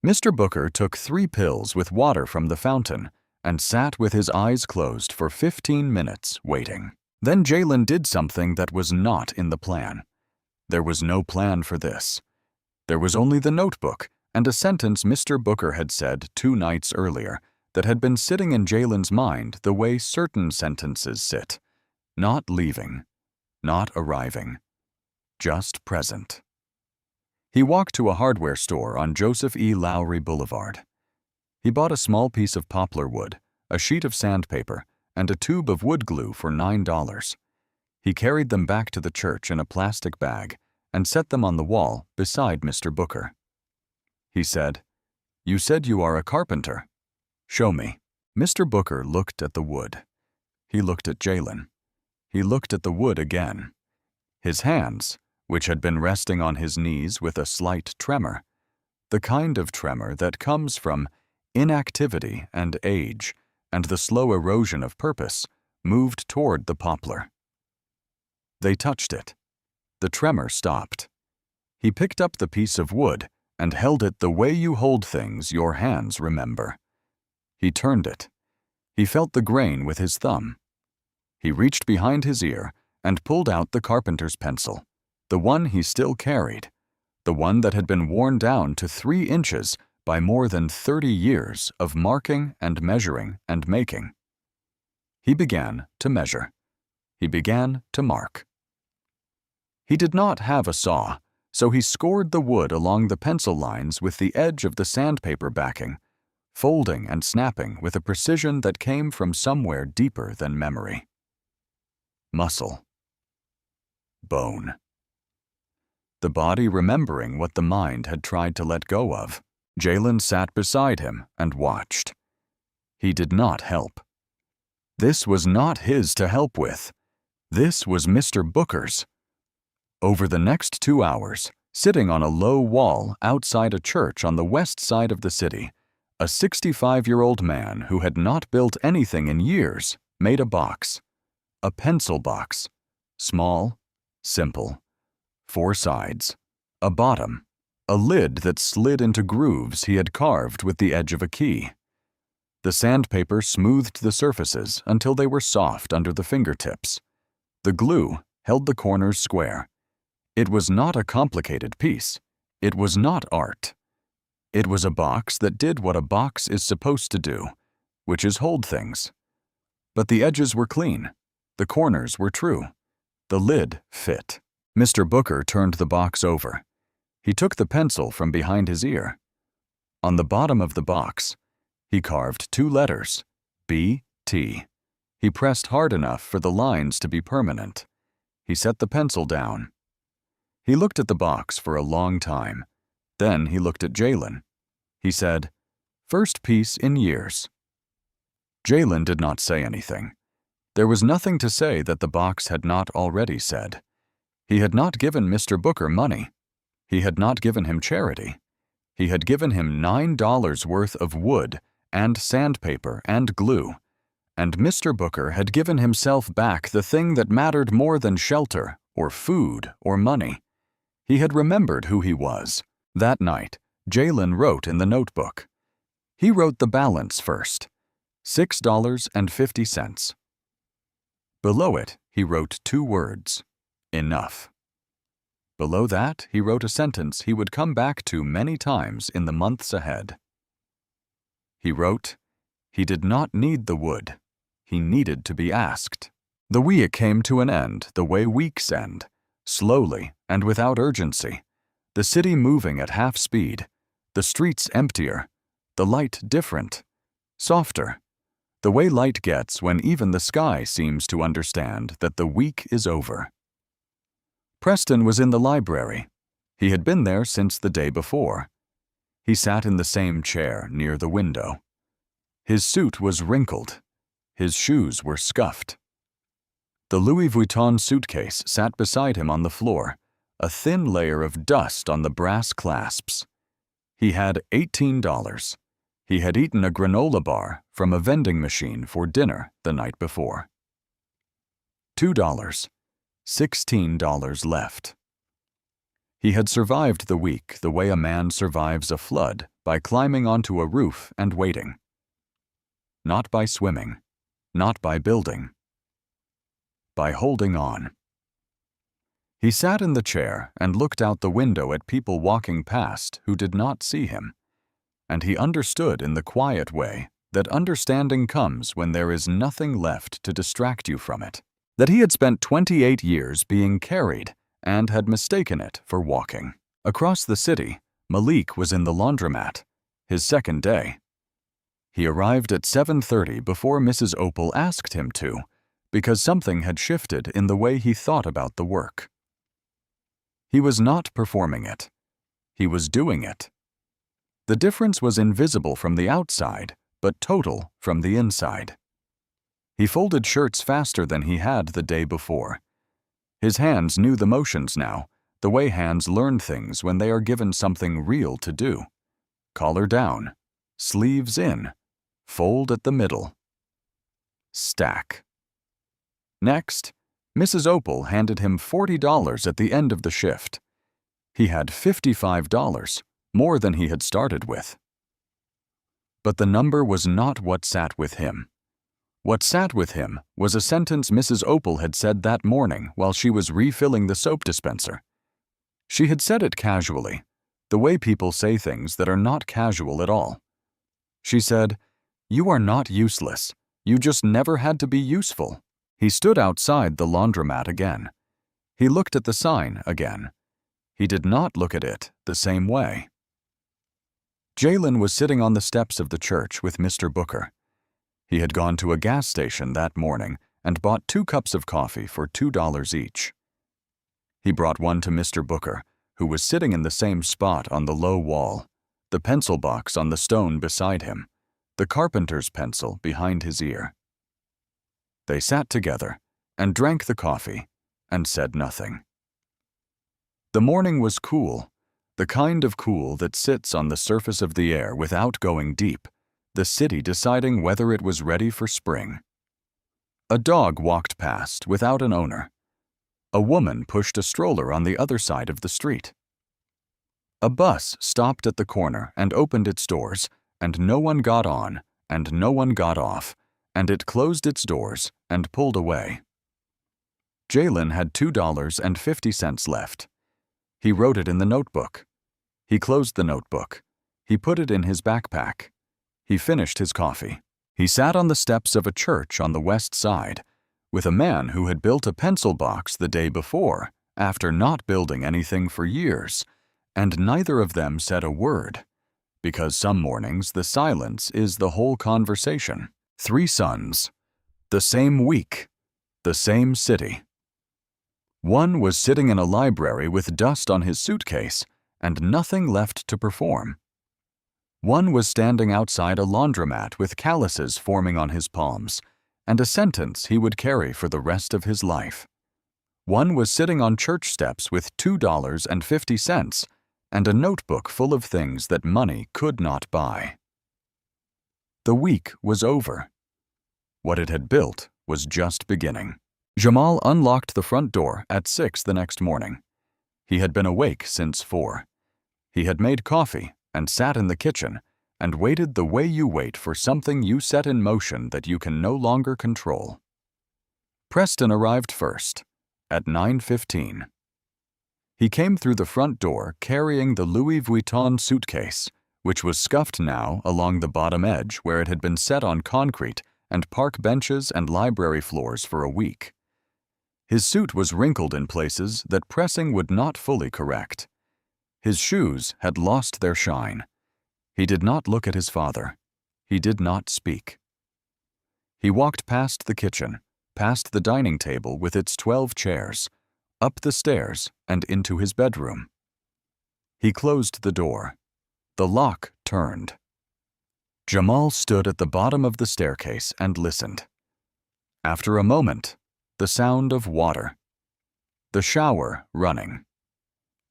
S1: Mr. Booker took 3 pills with water from the fountain and sat with his eyes closed for 15 minutes waiting. Then Jalen did something that was not in the plan. There was no plan for this. There was only the notebook and a sentence Mr. Booker had said 2 nights earlier that had been sitting in Jalen's mind the way certain sentences sit, not leaving, not arriving, just present. He walked to a hardware store on Joseph E. Lowry Boulevard. He bought a small piece of poplar wood, a sheet of sandpaper, and a tube of wood glue for $9. He carried them back to the church in a plastic bag and set them on the wall beside Mr. Booker. He said, "You said you are a carpenter. Show me." Mr. Booker looked at the wood. He looked at Jalen. He looked at the wood again. His hands, which had been resting on his knees with a slight tremor, the kind of tremor that comes from inactivity and age and the slow erosion of purpose, moved toward the poplar. They touched it. The tremor stopped. He picked up the piece of wood and held it the way you hold things your hands remember. He turned it. He felt the grain with his thumb. He reached behind his ear and pulled out the carpenter's pencil, the one he still carried, the one that had been worn down to 3 inches by more than 30 years of marking and measuring and making. He began to measure. He began to mark. He did not have a saw, so he scored the wood along the pencil lines with the edge of the sandpaper backing, folding and snapping with a precision that came from somewhere deeper than memory. Muscle. Bone. The body remembering what the mind had tried to let go of. Jalen sat beside him and watched. He did not help. This was not his to help with. This was Mr. Booker's. Over the next 2 hours, sitting on a low wall outside a church on the west side of the city, a 65-year-old man who had not built anything in years made a box. A pencil box. Small, simple. 4 sides. A bottom. A lid that slid into grooves he had carved with the edge of a key. The sandpaper smoothed the surfaces until they were soft under the fingertips. The glue held the corners square. It was not a complicated piece. It was not art. It was a box that did what a box is supposed to do, which is hold things. But the edges were clean. The corners were true. The lid fit. Mr. Booker turned the box over. He took the pencil from behind his ear. On the bottom of the box, he carved 2 letters, B-T. He pressed hard enough for the lines to be permanent. He set the pencil down. He looked at the box for a long time. Then he looked at Jalen. He said, "First piece in years." Jalen did not say anything. There was nothing to say that the box had not already said. He had not given Mr. Booker money. He had not given him charity. He had given him $9 worth of wood and sandpaper and glue, and Mr. Booker had given himself back the thing that mattered more than shelter or food or money. He had remembered who he was. That night, Jalen wrote in the notebook. He wrote the balance first, $6.50. Below it, he wrote 2 words, enough. Below that, he wrote a sentence he would come back to many times in the months ahead. He wrote, he did not need the wood. He needed to be asked. The week came to an end the way weeks end, slowly and without urgency, the city moving at half speed, the streets emptier, the light different, softer, the way light gets when even the sky seems to understand that the week is over. Preston was in the library. He had been there since the day before. He sat in the same chair near the window. His suit was wrinkled. His shoes were scuffed. The Louis Vuitton suitcase sat beside him on the floor, a thin layer of dust on the brass clasps. He had $18. He had eaten a granola bar from a vending machine for dinner the night before. $2. $16 left. He had survived the week the way a man survives a flood, by climbing onto a roof and waiting. Not by swimming, not by building. By holding on. He sat in the chair and looked out the window at people walking past who did not see him, and he understood in the quiet way that understanding comes when there is nothing left to distract you from it, that he had spent 28 years being carried and had mistaken it for walking. Across the city, Malik was in the laundromat, his second day. He arrived at 7:30 before Mrs. Opal asked him to, because something had shifted in the way he thought about the work. He was not performing it. He was doing it. The difference was invisible from the outside, but total from the inside. He folded shirts faster than he had the day before. His hands knew the motions now, the way hands learn things when they are given something real to do. Collar down, sleeves in, fold at the middle. Stack. Next, Mrs. Opal handed him $40 at the end of the shift. He had $55, more than he had started with. But the number was not what sat with him. What sat with him was a sentence Mrs. Opal had said that morning while she was refilling the soap dispenser. She had said it casually, the way people say things that are not casual at all. She said, "You are not useless. You just never had to be useful." He stood outside the laundromat again. He looked at the sign again. He did not look at it the same way. Jalen was sitting on the steps of the church with Mr. Booker. He had gone to a gas station that morning and bought 2 cups of coffee for $2 each. He brought one to Mr. Booker, who was sitting in the same spot on the low wall, the pencil box on the stone beside him, the carpenter's pencil behind his ear. They sat together and drank the coffee and said nothing. The morning was cool, the kind of cool that sits on the surface of the air without going deep, the city deciding whether it was ready for spring. A dog walked past without an owner. A woman pushed a stroller on the other side of the street. A bus stopped at the corner and opened its doors, and no one got on, and no one got off, and it closed its doors and pulled away. Jalen had $2.50 left. He wrote it in the notebook. He closed the notebook. He put it in his backpack. He finished his coffee. He sat on the steps of a church on the west side with a man who had built a pencil box the day before, after not building anything for years, and neither of them said a word, because some mornings the silence is the whole conversation. 3 sons, the same week, the same city. One was sitting in a library with dust on his suitcase and nothing left to perform. One was standing outside a laundromat with calluses forming on his palms, and a sentence he would carry for the rest of his life. One was sitting on church steps with $2.50 and a notebook full of things that money could not buy. The week was over. What it had built was just beginning. Jamal unlocked the front door at 6 the next morning. He had been awake since 4. He had made coffee and sat in the kitchen and waited the way you wait for something you set in motion that you can no longer control. Preston arrived first, at 9:15. He came through the front door carrying the Louis Vuitton suitcase, which was scuffed now along the bottom edge where it had been set on concrete and park benches and library floors for a week. His suit was wrinkled in places that pressing would not fully correct. His shoes had lost their shine. He did not look at his father. He did not speak. He walked past the kitchen, past the dining table with its 12 chairs, up the stairs and into his bedroom. He closed the door. The lock turned. Jamal stood at the bottom of the staircase and listened. After a moment, the sound of water. The shower running.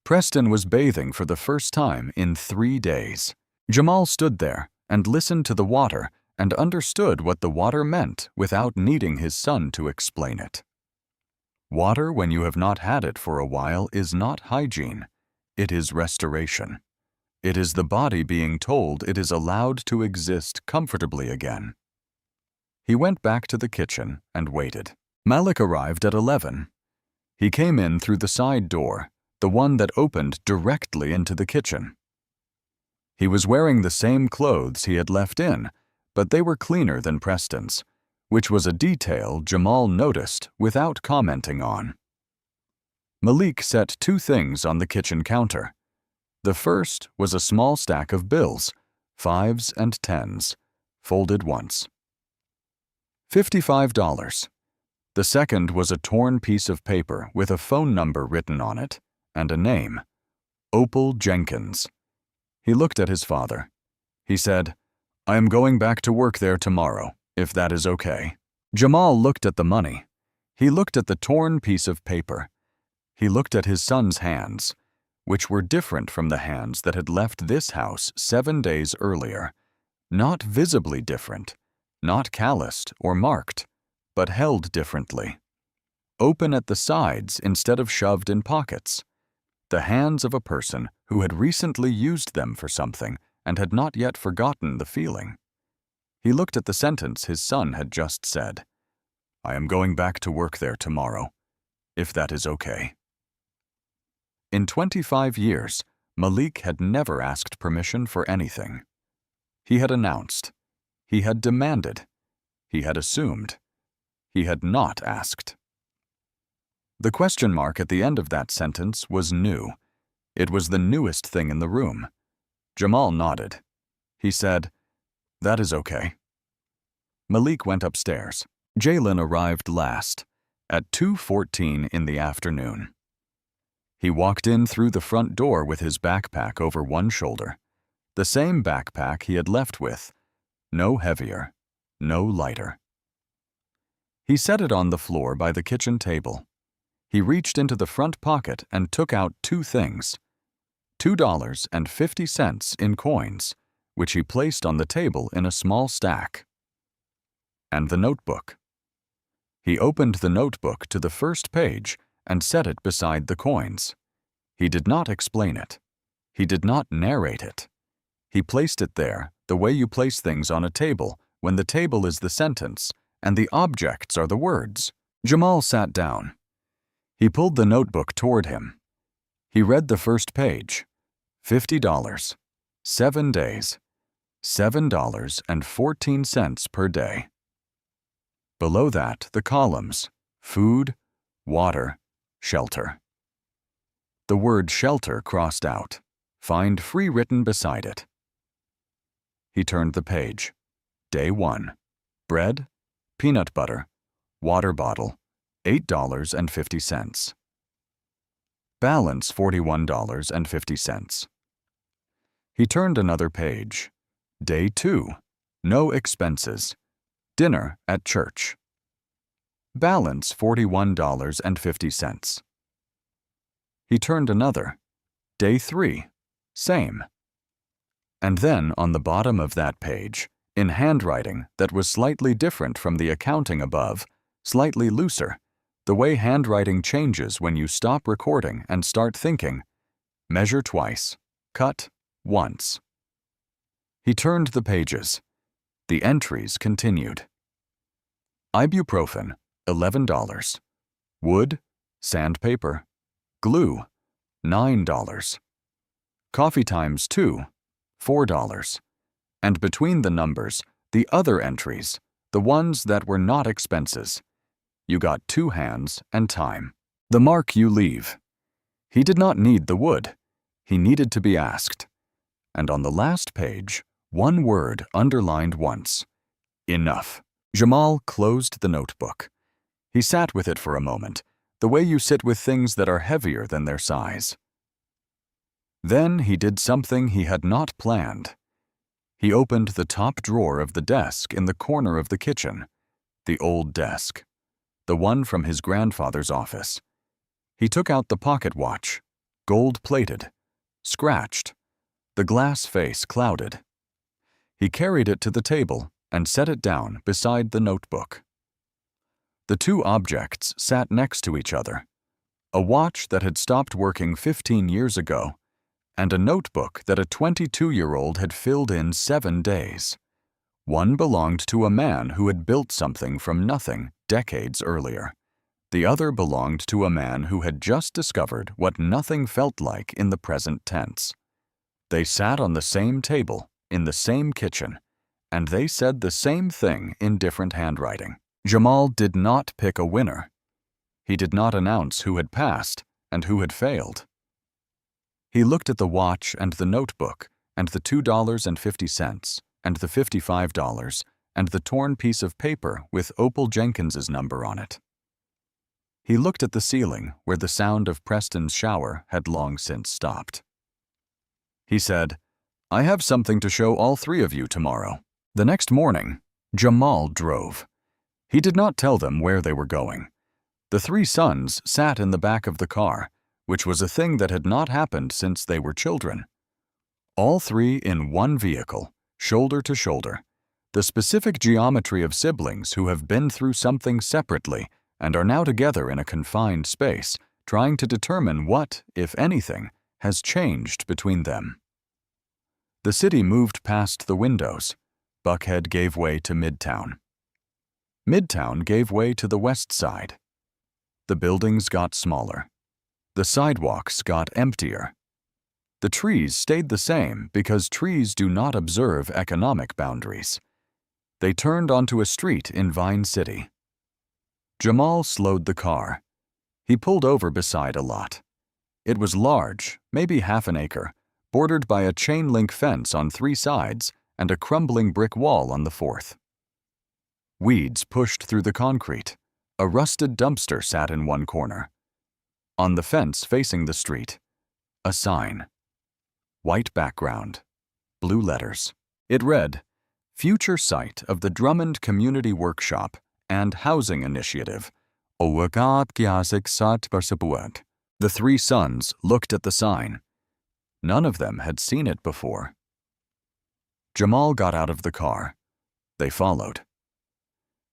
S1: Preston was bathing for the first time in 3 days. Jamal stood there and listened to the water and understood what the water meant without needing his son to explain it. Water, when you have not had it for a while, is not hygiene. It is restoration. It is the body being told it is allowed to exist comfortably again. He went back to the kitchen and waited. Malik arrived at 11. He came in through the side door, the one that opened directly into the kitchen. He was wearing the same clothes he had left in, but they were cleaner than Preston's, which was a detail Jamal noticed without commenting on. Malik set 2 things on the kitchen counter. The first was a small stack of bills, 5s and 10s, folded once. $55. The second was a torn piece of paper with a phone number written on it and a name, Opal Jenkins. He looked at his father. He said, I am going back to work there tomorrow, if that is okay. Jamal looked at the money. He looked at the torn piece of paper. He looked at his son's hands, which were different from the hands that had left this house 7 days earlier. Not visibly different, not calloused or marked, but held differently. Open at the sides instead of shoved in pockets. The hands of a person who had recently used them for something and had not yet forgotten the feeling. He looked at the sentence his son had just said. I am going back to work there tomorrow, if that is okay. In 25 years, Malik had never asked permission for anything. He had announced. He had demanded. He had assumed. He had not asked. The question mark at the end of that sentence was new. It was the newest thing in the room. Jamal nodded. He said, That is okay. Malik went upstairs. Jalen arrived last, at 2:14 in the afternoon. He walked in through the front door with his backpack over one shoulder. The same backpack he had left with, no heavier, no lighter. He set it on the floor by the kitchen table. He reached into the front pocket and took out two things, $2.50 in coins, which he placed on the table in a small stack, and the notebook. He opened the notebook to the first page and set it beside the coins. He did not explain it. He did not narrate it. He placed it there the way you place things on a table when the table is the sentence and the objects are the words. Jamal sat down. He pulled the notebook toward him. He read the first page. $50, 7 days, $7.14 per day. Below that, the columns, food, water, shelter. The word shelter crossed out. Find free written beside it. He turned the page. Day 1. Bread, peanut butter, water bottle, $8.50. Balance $41.50. He turned another page. Day 2. No expenses. Dinner at church. Balance $41.50. He turned another. Day 3. Same. And then on the bottom of that page, in handwriting that was slightly different from the accounting above, slightly looser, the way handwriting changes when you stop recording and start thinking, measure twice, cut once. He turned the pages. The entries continued. Ibuprofen, $11. Wood, sandpaper, glue, $9. Coffee times 2, $4. And between the numbers, the other entries, the ones that were not expenses. You got 2 hands and time. The mark you leave. He did not need the wood. He needed to be asked. And on the last page, one word underlined once. Enough. Jamal closed the notebook. He sat with it for a moment, the way you sit with things that are heavier than their size. Then he did something he had not planned. He opened the top drawer of the desk in the corner of the kitchen, the old desk, the one from his grandfather's office. He took out the pocket watch, gold-plated, scratched, the glass face clouded. He carried it to the table and set it down beside the notebook. The two objects sat next to each other, a watch that had stopped working 15 years ago, and a notebook that a 22-year-old had filled in 7 days. One belonged to a man who had built something from nothing decades earlier. The other belonged to a man who had just discovered what nothing felt like in the present tense. They sat on the same table, in the same kitchen, and they said the same thing in different handwriting. Jamal did not pick a winner. He did not announce who had passed and who had failed. He looked at the watch and the notebook and the $2.50 and the $55 and the torn piece of paper with Opal Jenkins's number on it. He looked at the ceiling where the sound of Preston's shower had long since stopped. He said, "I have something to show all 3 of you tomorrow. The next morning, Jamal drove. He did not tell them where they were going. The three sons sat in the back of the car, which was a thing that had not happened since they were children. All three in one vehicle, shoulder to shoulder. The specific geometry of siblings who have been through something separately and are now together in a confined space, trying to determine what, if anything, has changed between them. The city moved past the windows. Buckhead gave way to Midtown. Midtown gave way to the West Side. The buildings got smaller. The sidewalks got emptier. The trees stayed the same because trees do not observe economic boundaries. They turned onto a street in Vine City. Jamal slowed the car. He pulled over beside a lot. It was large, maybe half an acre, bordered by a chain-link fence on 3 sides and a crumbling brick wall on the 4th. Weeds pushed through the concrete. A rusted dumpster sat in one corner. On the fence facing the street, a sign. White background, blue letters. It read, "Future site of the Drummond Community Workshop and Housing Initiative." The three sons looked at the sign. None of them had seen it before. Jamal got out of the car. They followed.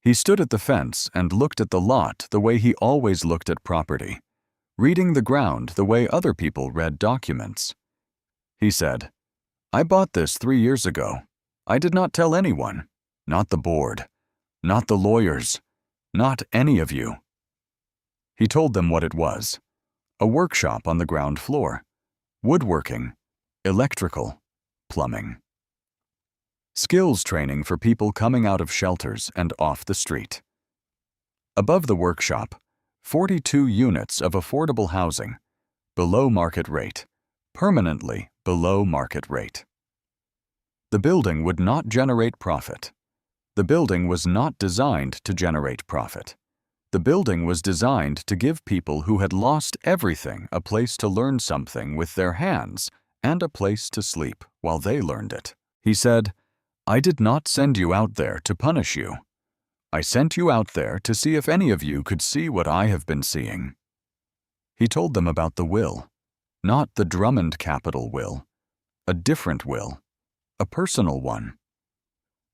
S1: He stood at the fence and looked at the lot the way he always looked at property, reading the ground the way other people read documents. He said, "I bought this 3 years ago. I did not tell anyone, not the board, not the lawyers, not any of you." He told them what it was: a workshop on the ground floor, woodworking, electrical, plumbing. Skills training for people coming out of shelters and off the street. Above the workshop, 42 units of affordable housing, below market rate, permanently below market rate. The building would not generate profit. The building was not designed to generate profit. The building was designed to give people who had lost everything a place to learn something with their hands and a place to sleep while they learned it. He said, "I did not send you out there to punish you. I sent you out there to see if any of you could see what I have been seeing." He told them about the will, not the Drummond Capital will, a different will, a personal one.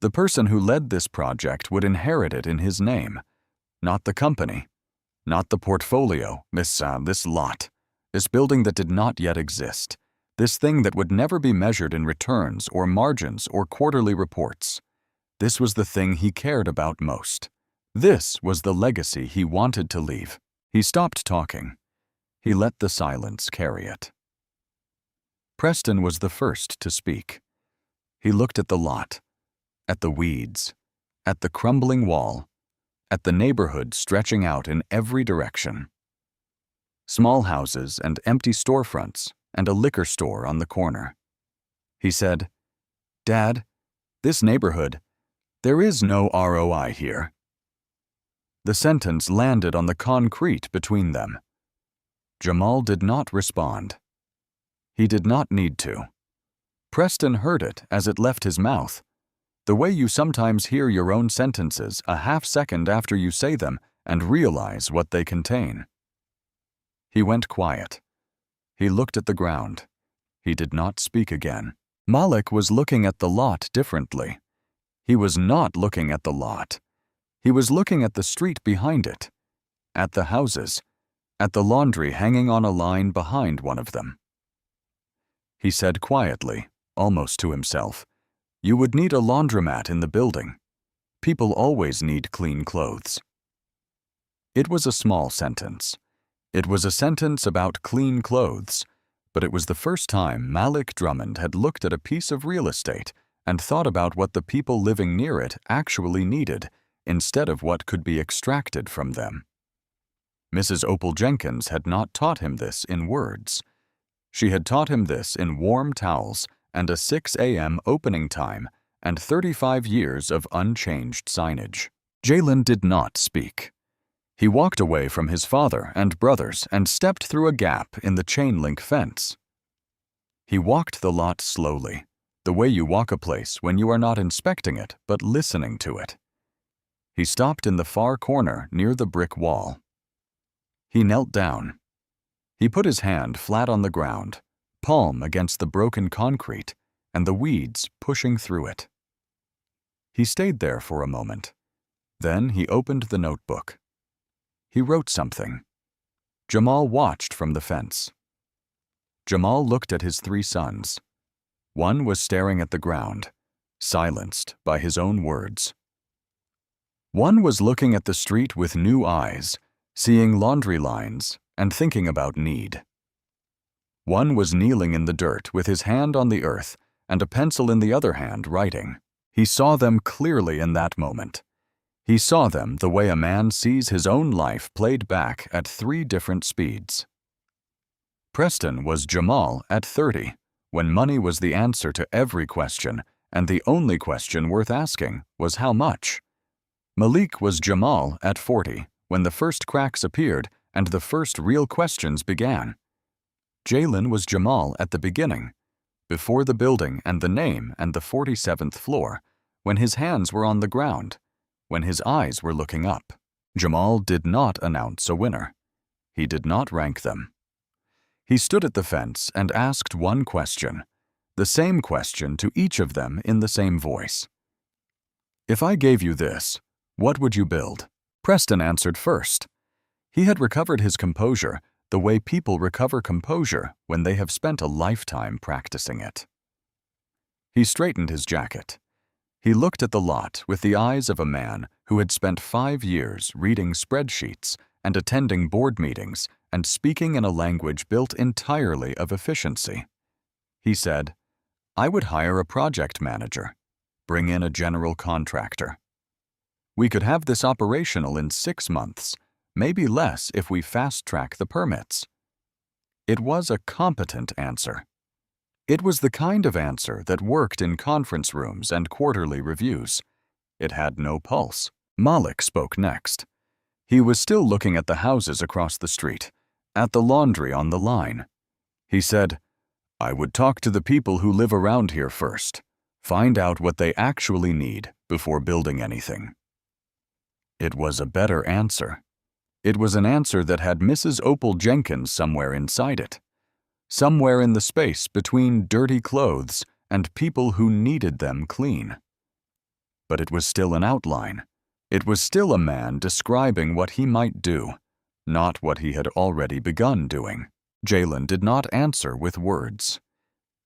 S1: The person who led this project would inherit it in his name, not the company, not the portfolio, this lot, this building that did not yet exist, this thing that would never be measured in returns or margins or quarterly reports. This was the thing he cared about most. This was the legacy he wanted to leave. He stopped talking. He let the silence carry it. Preston was the first to speak. He looked at the lot, at the weeds, at the crumbling wall, at the neighborhood stretching out in every direction. Small houses and empty storefronts and a liquor store on the corner. He said, "Dad, this neighborhood, there is no ROI here." The sentence landed on the concrete between them. Jamal did not respond. He did not need to. Preston heard it as it left his mouth, the way you sometimes hear your own sentences a half-second after you say them and realize what they contain. He went quiet. He looked at the ground. He did not speak again. Malik was looking at the lot differently. He was not looking at the lot. He was looking at the street behind it, at the houses, at the laundry hanging on a line behind one of them. He said quietly, almost to himself, "You would need a laundromat in the building. People always need clean clothes." It was a small sentence. It was a sentence about clean clothes, but it was the first time Malik Drummond had looked at a piece of real estate and thought about what the people living near it actually needed instead of what could be extracted from them. Mrs. Opal Jenkins had not taught him this in words. She had taught him this in warm towels and a 6 a.m. opening time and 35 years of unchanged signage. Jalen did not speak. He walked away from his father and brothers and stepped through a gap in the chain-link fence. He walked the lot slowly, the way you walk a place when you are not inspecting it but listening to it. He stopped in the far corner near the brick wall. He knelt down. He put his hand flat on the ground, palm against the broken concrete and the weeds pushing through it. He stayed there for a moment. Then he opened the notebook. He wrote something. Jamal watched from the fence. Jamal looked at his 3 sons. One was staring at the ground, silenced by his own words. One was looking at the street with new eyes, seeing laundry lines and thinking about need. One was kneeling in the dirt with his hand on the earth and a pencil in the other hand writing. He saw them clearly in that moment. He saw them the way a man sees his own life played back at 3 different speeds. Preston was Jamal at 30, when money was the answer to every question, and the only question worth asking was how much. Malik was Jamal at 40, when the first cracks appeared and the first real questions began. Jalen was Jamal at the beginning, before the building and the name and the 47th floor, when his hands were on the ground, when his eyes were looking up. Jamal did not announce a winner. He did not rank them. He stood at the fence and asked one question, the same question to each of them in the same voice. If I gave you this, what would you build? Preston answered first. He had recovered his composure the way people recover composure when they have spent a lifetime practicing it. He straightened his jacket. He looked at the lot with the eyes of a man who had spent 5 years reading spreadsheets and attending board meetings and speaking in a language built entirely of efficiency. He said, I would hire a project manager, bring in a general contractor. We could have this operational in 6 months, maybe less if we fast-track the permits. It was a competent answer. It was the kind of answer that worked in conference rooms and quarterly reviews. It had no pulse. Malik spoke next. He was still looking at the houses across the street, at the laundry on the line. He said, I would talk to the people who live around here first, find out what they actually need before building anything. It was a better answer. It was an answer that had Mrs. Opal Jenkins somewhere inside it, somewhere in the space between dirty clothes and people who needed them clean. But it was still an outline. It was still a man describing what he might do, not what he had already begun doing. Jalen did not answer with words.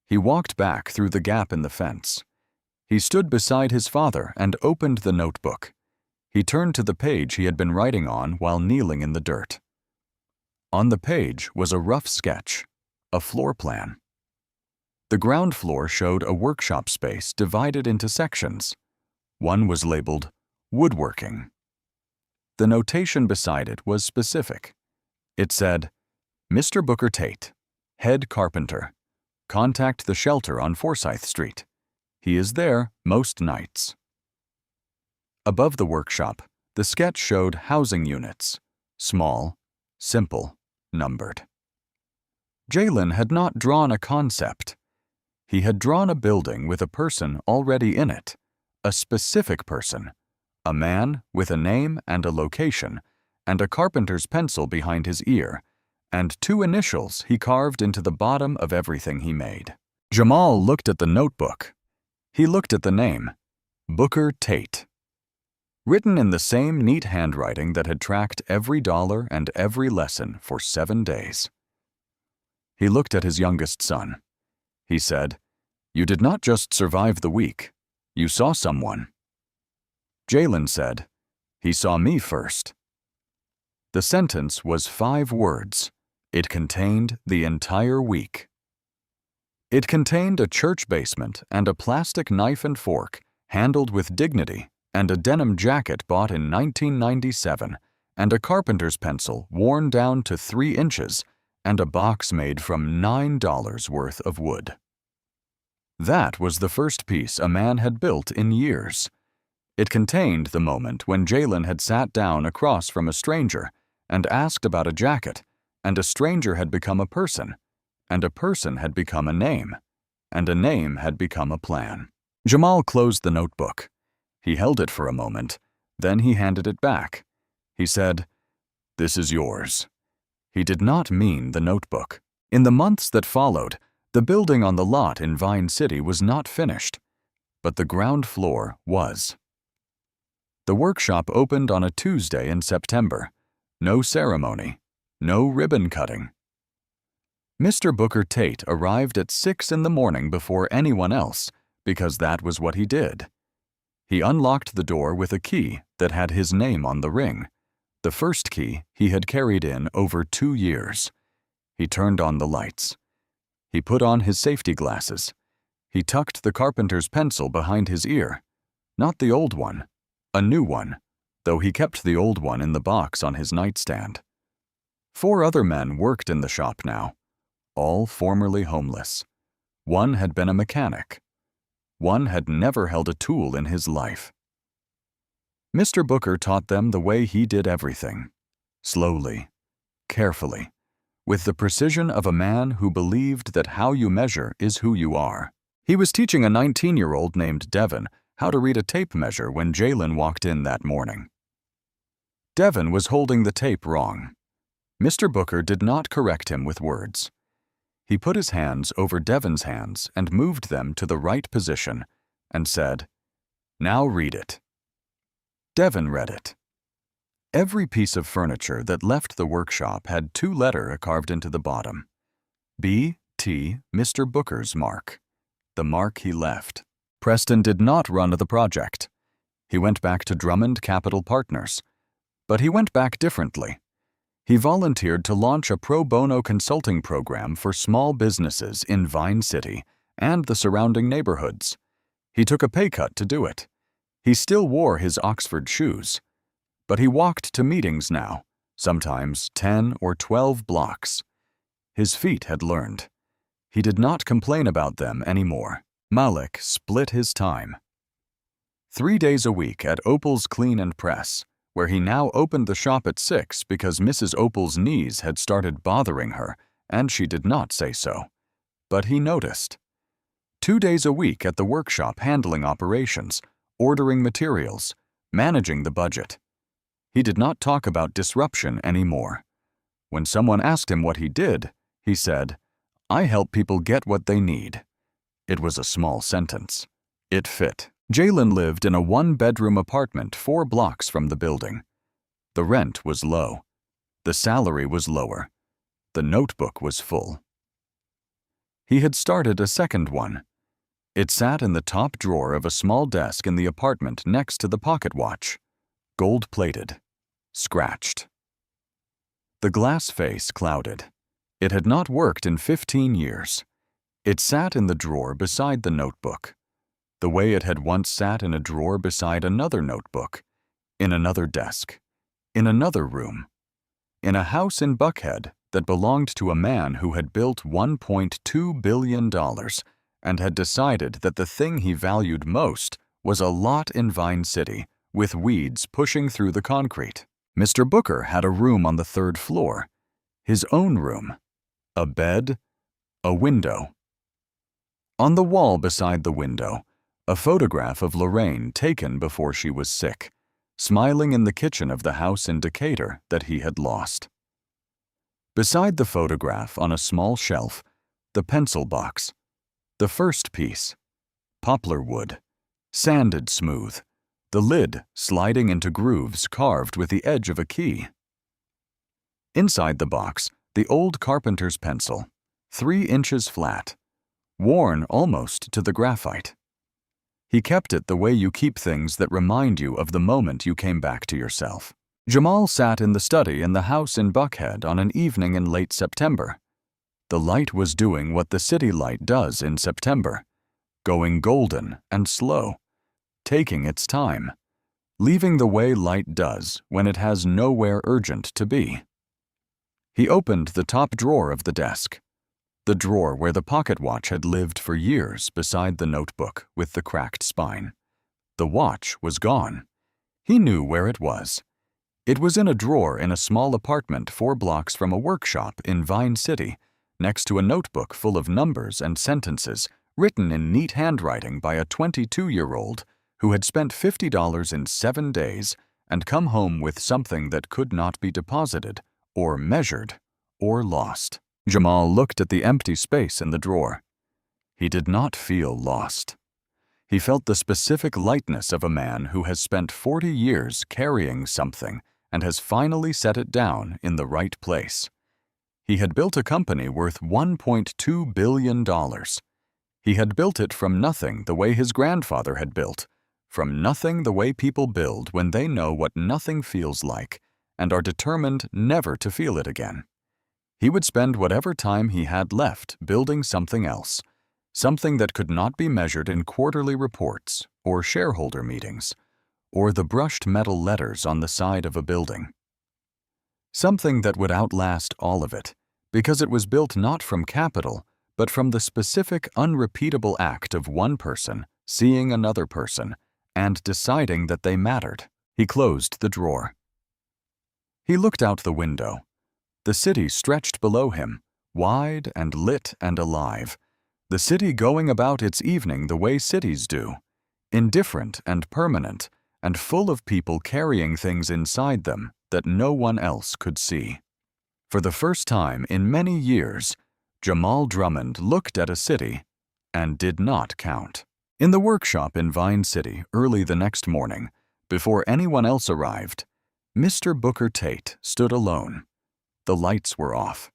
S1: He walked back through the gap in the fence. He stood beside his father and opened the notebook. He turned to the page he had been writing on while kneeling in the dirt. On the page was a rough sketch, a floor plan. The ground floor showed a workshop space divided into sections. One was labeled woodworking. The notation beside it was specific. It said, Mr. Booker Tate, head carpenter. Contact the shelter on Forsyth Street. He is there most nights. Above the workshop, the sketch showed housing units, small, simple, numbered. Jalen had not drawn a concept. He had drawn a building with a person already in it, a specific person, a man with a name and a location, and a carpenter's pencil behind his ear, and 2 initials he carved into the bottom of everything he made. Jamal looked at the notebook. He looked at the name, Booker Tate. Written in the same neat handwriting that had tracked every dollar and every lesson for 7 days. He looked at his youngest son. He said, You did not just survive the week. You saw someone. Jalen said, He saw me first. The sentence was 5 words. It contained the entire week. It contained a church basement and a plastic knife and fork handled with dignity, and a denim jacket bought in 1997, and a carpenter's pencil worn down to 3 inches, and a box made from $9 worth of wood. That was the first piece a man had built in years. It contained the moment when Jalen had sat down across from a stranger and asked about a jacket, and a stranger had become a person, and a person had become a name, and a name had become a plan. Jamal closed the notebook. He held it for a moment, then he handed it back. He said, "This is yours." He did not mean the notebook. In the months that followed, the building on the lot in Vine City was not finished, but the ground floor was. The workshop opened on a Tuesday in September. No ceremony, no ribbon cutting. Mr. Booker Tate arrived at 6 in the morning before anyone else, because that was what he did. He unlocked the door with a key that had his name on the ring, the first key he had carried in over 2 years. He turned on the lights. He put on his safety glasses. He tucked the carpenter's pencil behind his ear. Not the old one, a new one, though he kept the old one in the box on his nightstand. 4 other men worked in the shop now, all formerly homeless. One had been a mechanic. One had never held a tool in his life. Mr. Booker taught them the way he did everything, slowly, carefully, with the precision of a man who believed that how you measure is who you are. He was teaching a 19-year-old named Devin how to read a tape measure when Jalen walked in that morning. Devin was holding the tape wrong. Mr. Booker did not correct him with words. He put his hands over Devin's hands and moved them to the right position and said, "Now read it." Devin read it. Every piece of furniture that left the workshop had 2 letters carved into the bottom. B.T. Mr. Booker's mark, the mark he left. Preston did not run the project. He went back to Drummond Capital Partners, but he went back differently. He volunteered to launch a pro bono consulting program for small businesses in Vine City and the surrounding neighborhoods. He took a pay cut to do it. He still wore his Oxford shoes, but he walked to meetings now, sometimes 10 or 12 blocks. His feet had learned. He did not complain about them anymore. Malik split his time. 3 days a week at Opal's Clean and Press, where he now opened the shop at 6 because Mrs. Opal's knees had started bothering her, and she did not say so. But he noticed. 2 days a week at the workshop handling operations, ordering materials, managing the budget. He did not talk about disruption anymore. When someone asked him what he did, he said, "I help people get what they need." It was a small sentence. It fit. Jalen lived in a 1-bedroom apartment 4 blocks from the building. The rent was low. The salary was lower. The notebook was full. He had started a second one. It sat in the top drawer of a small desk in the apartment next to the pocket watch. Gold-plated. Scratched. The glass face clouded. It had not worked in 15 years. It sat in the drawer beside the notebook, the way it had once sat in a drawer beside another notebook, in another desk, in another room, in a house in Buckhead that belonged to a man who had built $1.2 billion and had decided that the thing he valued most was a lot in Vine City with weeds pushing through the concrete. Mr. Booker had a room on the 3rd floor, his own room, a bed, a window. On the wall beside the window, a photograph of Lorraine taken before she was sick, smiling in the kitchen of the house in Decatur that he had lost. Beside the photograph on a small shelf, the pencil box, the first piece, poplar wood, sanded smooth, the lid sliding into grooves carved with the edge of a key. Inside the box, the old carpenter's pencil, 3 inches flat, worn almost to the graphite. He kept it the way you keep things that remind you of the moment you came back to yourself. Jamal sat in the study in the house in Buckhead on an evening in late September. The light was doing what the city light does in September, going golden and slow, taking its time, leaving the way light does when it has nowhere urgent to be. He opened the top drawer of the desk, the drawer where the pocket watch had lived for years beside the notebook with the cracked spine. The watch was gone. He knew where it was. It was in a drawer in a small apartment 4 blocks from a workshop in Vine City, next to a notebook full of numbers and sentences written in neat handwriting by a 22-year-old who had spent $50 in 7 days and come home with something that could not be deposited, or measured, or lost. Jamal looked at the empty space in the drawer. He did not feel lost. He felt the specific lightness of a man who has spent 40 years carrying something and has finally set it down in the right place. He had built a company worth $1.2 billion. He had built it from nothing the way his grandfather had built, from nothing the way people build when they know what nothing feels like and are determined never to feel it again. He would spend whatever time he had left building something else, something that could not be measured in quarterly reports or shareholder meetings, or the brushed metal letters on the side of a building. Something that would outlast all of it, because it was built not from capital, but from the specific, unrepeatable act of one person seeing another person and deciding that they mattered. He closed the drawer. He looked out the window. The city stretched below him, wide and lit and alive. The city going about its evening the way cities do, indifferent and permanent, and full of people carrying things inside them that no one else could see. For the first time in many years, Jamal Drummond looked at a city and did not count. In the workshop in Vine City early the next morning, before anyone else arrived, Mr. Booker Tate stood alone. The lights were off.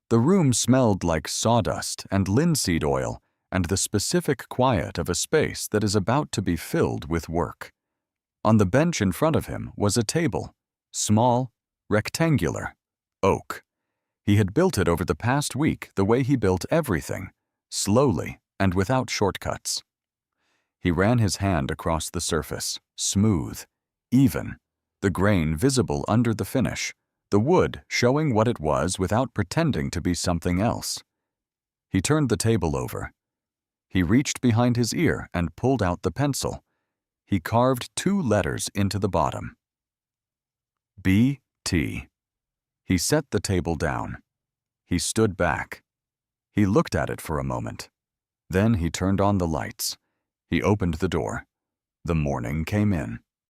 S1: The room smelled like sawdust and linseed oil and the specific quiet of a space that is about to be filled with work. On the bench in front of him was a table, small, rectangular, oak. He had built it over the past week the way he built everything, slowly and without shortcuts. He ran his hand across the surface, smooth, even, the grain visible under the finish, the wood showing what it was without pretending to be something else. He turned the table over. He reached behind his ear and pulled out the pencil. He carved 2 letters into the bottom. B.T. He set the table down. He stood back. He looked at it for a moment. Then he turned on the lights. He opened the door. The morning came in.